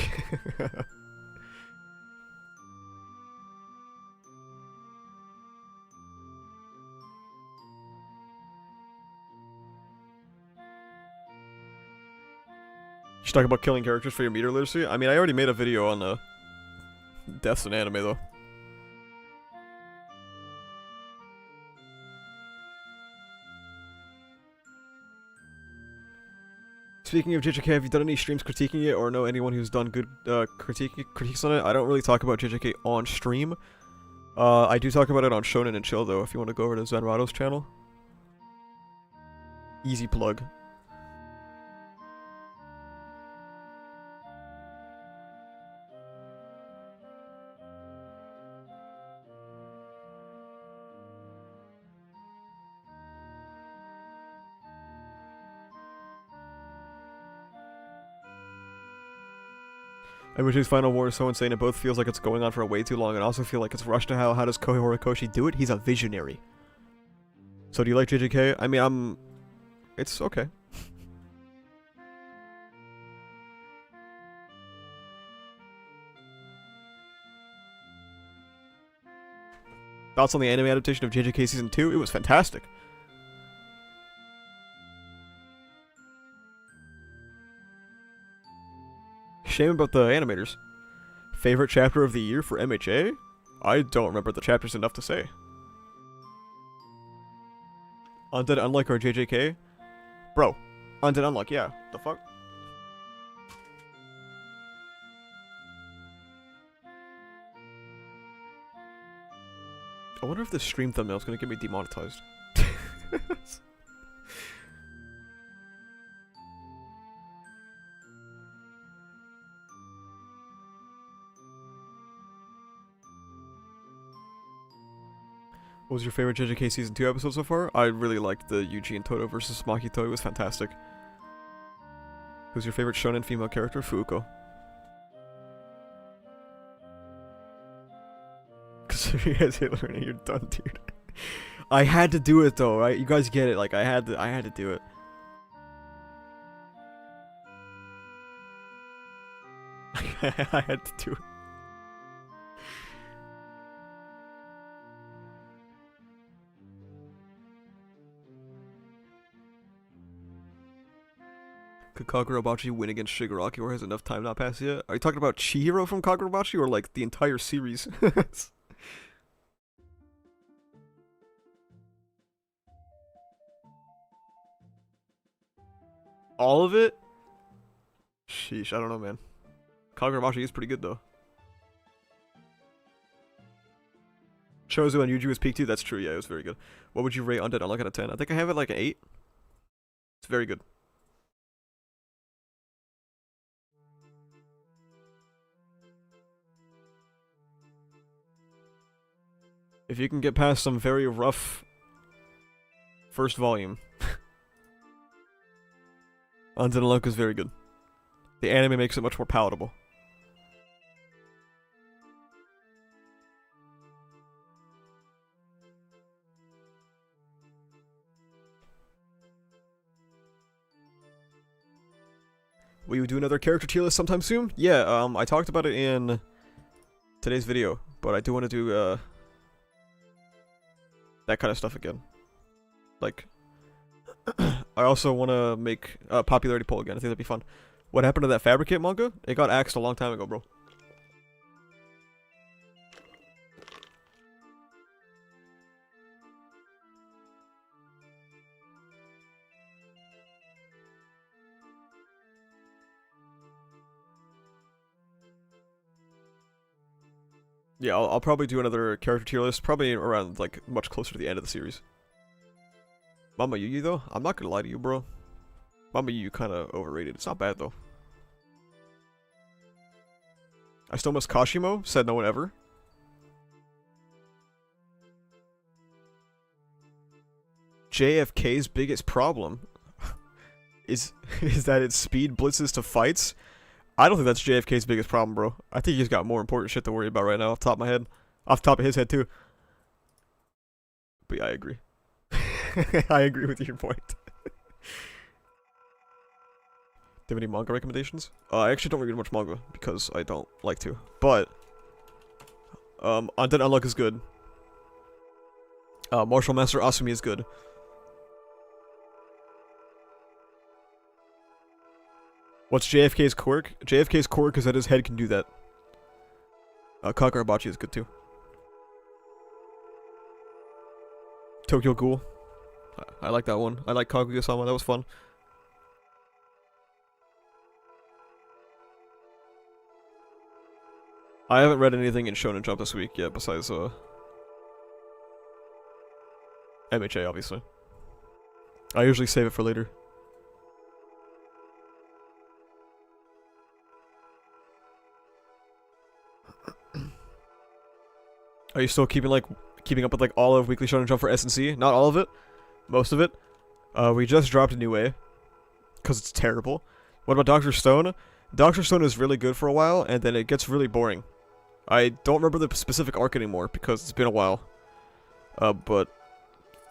You should talk about killing characters for your meter literacy? I mean, I already made a video on deaths in anime, though. Speaking of JJK, have you done any streams critiquing it, or know anyone who's done good critiques on it? I don't really talk about JJK on stream. I do talk about it on Shonen and Chill, though, if you want to go over to Zenrado's channel. Easy plug. MHA's final war is so insane, it both feels like it's going on for way too long, and also feel like it's rushed to how does Kohei Horikoshi do it? He's a visionary. So do you like JJK? I mean, it's okay. Thoughts on the anime adaptation of JJK Season 2? It was fantastic. Shame about the animators. Favorite chapter of the year for MHA? I don't remember the chapters enough to say. Undead Unluck or JJK? Bro, Undead Unluck, yeah. The fuck? I wonder if this stream thumbnail is gonna get me demonetized. What was your favorite JJK Season 2 episode so far? I really liked the Yuji and Toto versus Makito. It was fantastic. Who's your favorite shonen female character? Fuuko. Because you guys hit learning, you're done, dude. I had to do it though, right? You guys get it. Like I had to do it. I had to do it. Could Kagurabachi win against Shigaraki, or has enough time not passed yet? Are you talking about Chihiro from Kagurabachi, or like the entire series? All of it? Sheesh, I don't know, man. Kagurabachi is pretty good, though. Chozo and Yuji was peak too? That's true, yeah, it was very good. What would you rate Undead Unluck out of 10? I think I have it like an 8. It's very good. If you can get past some very rough first volume, Undead Unluck is very good. The anime makes it much more palatable. Will you do another character tier list sometime soon? Yeah, I talked about it in today's video, but I do want to do, that kind of stuff again. Like, I also want to make a popularity poll again. I think that'd be fun. What happened to that Fabricate manga? It got axed a long time ago, bro. Yeah, I'll probably do another character tier list, probably around, like, much closer to the end of the series. Mama Yugi, though? I'm not gonna lie to you, bro. Mama Yugi kinda overrated. It's not bad, though. I still miss Kashimo, said no one ever. JFK's biggest problem is that it speed blitzes to fights. I don't think that's JFK's biggest problem, bro. I think he's got more important shit to worry about right now, off the top of my head. Off the top of his head, too. But yeah, I agree. I agree with your point. Do you have any manga recommendations? I actually don't read much manga because I don't like to. But Undead Unluck is good. Martial Master Asumi is good. What's JFK's quirk? JFK's quirk is that his head can do that. Kagurabachi is good too. Tokyo Ghoul. I like that one. I like Kaguya-sama, that was fun. I haven't read anything in Shonen Jump this week yet besides MHA, obviously. I usually save it for later. Are you still keeping up with like all of Weekly Shonen Jump for S&C? Not all of it. Most of it. We just dropped a new A. Because it's terrible. What about Dr. Stone? Dr. Stone is really good for a while, and then it gets really boring. I don't remember the specific arc anymore, because it's been a while. But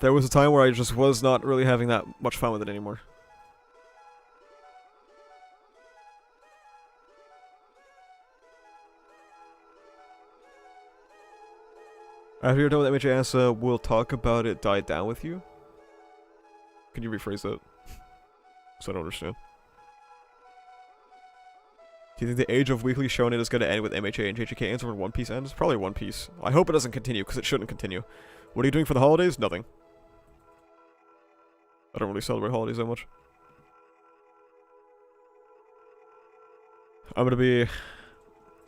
there was a time where I just was not really having that much fun with it anymore. After you're done with MHA, we'll talk about it die down with you? Can you rephrase that? So I don't understand. Do you think the age of Weekly Shonen is going to end with MHA and JJK ends or when One Piece ends? Probably One Piece. I hope it doesn't continue, because it shouldn't continue. What are you doing for the holidays? Nothing. I don't really celebrate holidays that much. I'm going to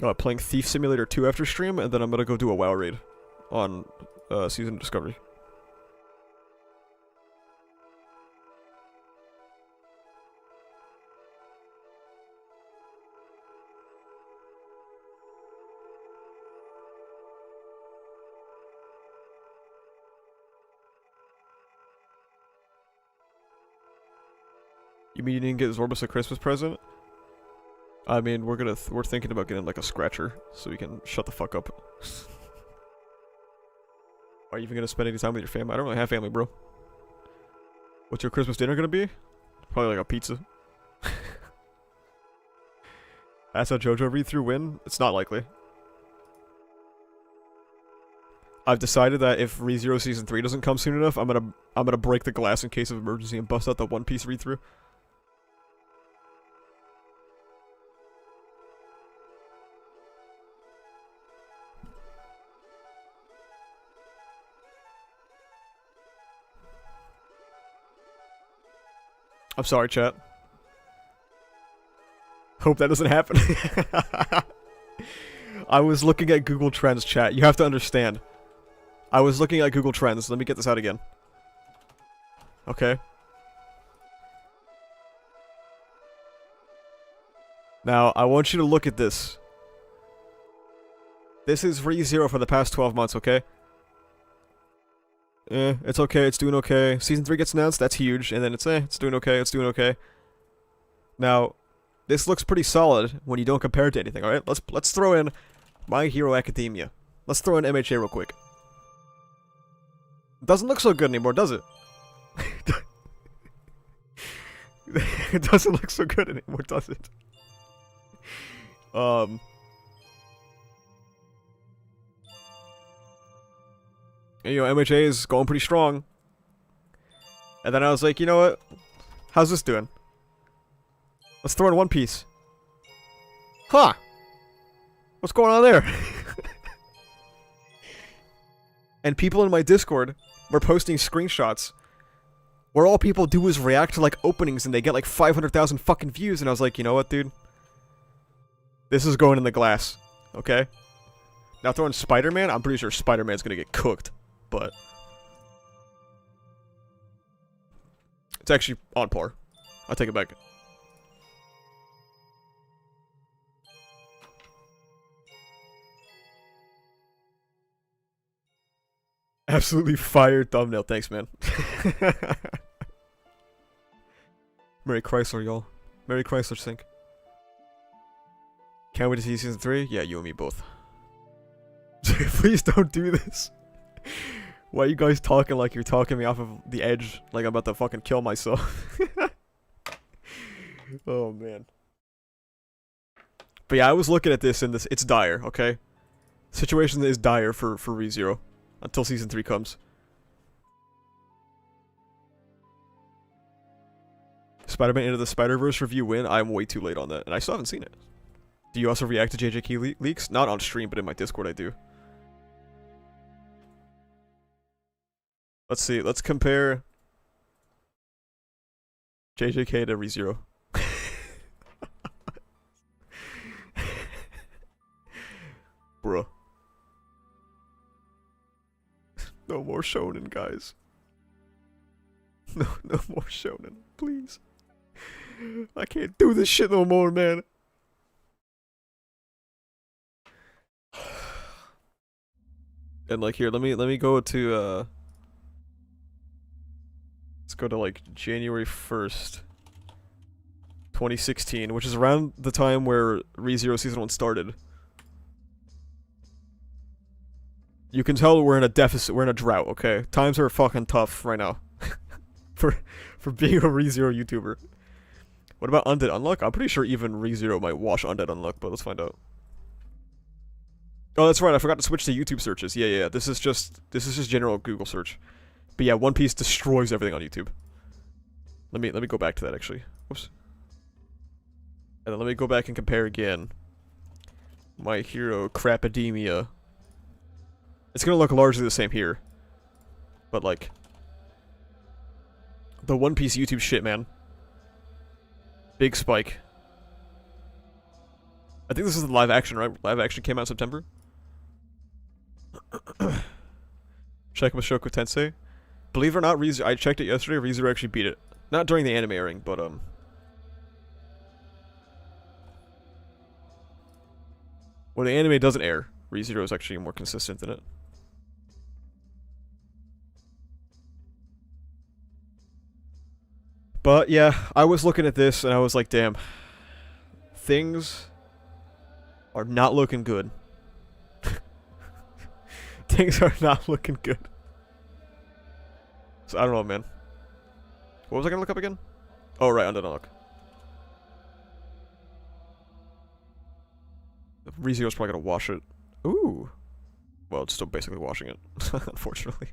be playing Thief Simulator 2 after stream, and then I'm going to go do a WoW raid on Season of Discovery. You mean you didn't get Zorbus a Christmas present? I mean, we're thinking about getting like a scratcher so we can shut the fuck up. Are you even gonna spend any time with your family? I don't really have family, bro. What's your Christmas dinner gonna be? Probably like a pizza. That's how JoJo read-through win? It's not likely. I've decided that if ReZero Season 3 doesn't come soon enough, I'm gonna break the glass in case of emergency and bust out the One Piece read-through. I'm sorry, chat. Hope that doesn't happen. I was looking at Google Trends, chat. You have to understand. I was looking at Google Trends. Let me get this out again. Okay. Now, I want you to look at this. This is ReZero for the past 12 months, okay? It's okay, it's doing okay. Season 3 gets announced, that's huge. And then it's doing okay, it's doing okay. Now, this looks pretty solid when you don't compare it to anything, alright? Let's throw in My Hero Academia. Let's throw in MHA real quick. Doesn't look so good anymore, does it? It doesn't look so good anymore, does it? You know, MHA is going pretty strong. And then I was like, you know what? How's this doing? Let's throw in One Piece. Huh! What's going on there? And people in my Discord were posting screenshots where all people do is react to like openings and they get like 500,000 fucking views, and I was like, you know what, dude? This is going in the glass, okay? Now throwing Spider-Man, I'm pretty sure Spider-Man's gonna get cooked, but it's actually on par. I'll take it back. Absolutely fire thumbnail. Thanks, man. Merry Chrysler, y'all. Merry Chrysler, sync. Can't wait to see Season 3? Yeah, you and me both. Please don't do this. Why are you guys talking like you're talking me off of the edge? Like I'm about to fucking kill myself. Oh, man. But yeah, I was looking at this and it's dire, okay? Situation is dire for ReZero. Until Season 3 comes. Spider-Man Into the Spider-Verse review win? I'm way too late on that, and I still haven't seen it. Do you also react to JJK leaks? Not on stream, but in my Discord I do. Let's see, let's compare JJK to ReZero. Bruh. No more shonen, guys. No more shonen, please. I can't do this shit no more, man. And like here, let me go to let's go to like January 1st, 2016, which is around the time where ReZero Season 1 started. You can tell we're in a deficit, we're in a drought, okay? Times are fucking tough right now. for being a ReZero YouTuber. What about Undead Unluck? I'm pretty sure even ReZero might wash Undead Unluck, but let's find out. Oh, that's right, I forgot to switch to YouTube searches. Yeah, this is just general Google search. But yeah, One Piece destroys everything on YouTube. Let me go back to that actually. Whoops. And then let me go back and compare again. My Hero Crapidemia. It's gonna look largely the same here. But like the One Piece YouTube shit, man. Big spike. I think this is the live action, right? Live action came out in September. Check Mushoku Tensei. Believe it or not, ReZero, I checked it yesterday, ReZero actually beat it. Not during the anime airing, but when the anime doesn't air, ReZero is actually more consistent than it. But yeah, I was looking at this and I was like, damn. Things are not looking good. Things are not looking good. So I don't know, man. What was I gonna look up again? Oh, right, Undead Unluck. ReZero's probably gonna wash it. Ooh. Well, it's still basically washing it, unfortunately.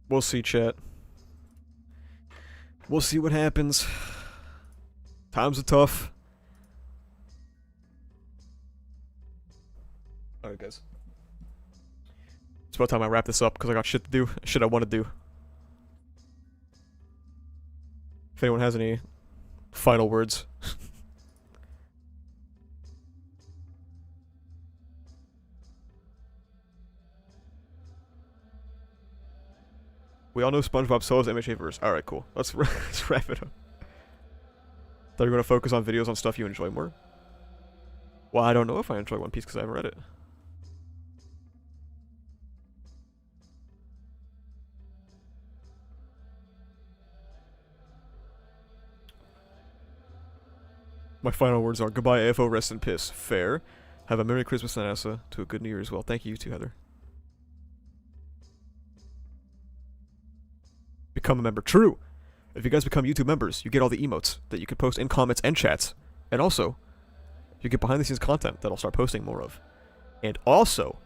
We'll see, chat. We'll see what happens. Times are tough. Alright, guys. It's about time I wrap this up, because I got shit to do. Shit I want to do. If anyone has any final words. We all know SpongeBob solos MHA verse. Alright, cool. Let's wrap it up. Thought you were going to focus on videos on stuff you enjoy more? Well, I don't know if I enjoy One Piece because I haven't read it. My final words are goodbye AFO, rest in piss. Fair. Have a Merry Christmas, Nanasa, to a good New Year as well. Thank you too, Heather. Become a member. True! If you guys become YouTube members, you get all the emotes that you can post in comments and chats. And also, you get behind the scenes content that I'll start posting more of. And also,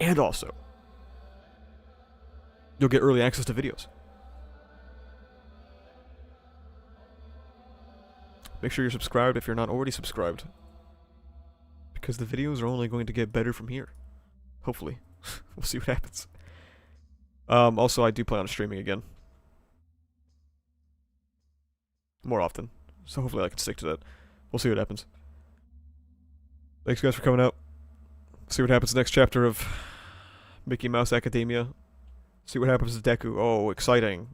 you'll get early access to videos. Make sure you're subscribed if you're not already subscribed. Because the videos are only going to get better from here. Hopefully. We'll see what happens. Also, I do plan on streaming again. More often. So hopefully I can stick to that. We'll see what happens. Thanks guys for coming out. See what happens next chapter of Mickey Mouse Academia. See what happens to Deku. Oh, exciting.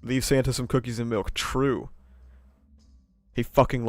Leave Santa some cookies and milk. True. He fucking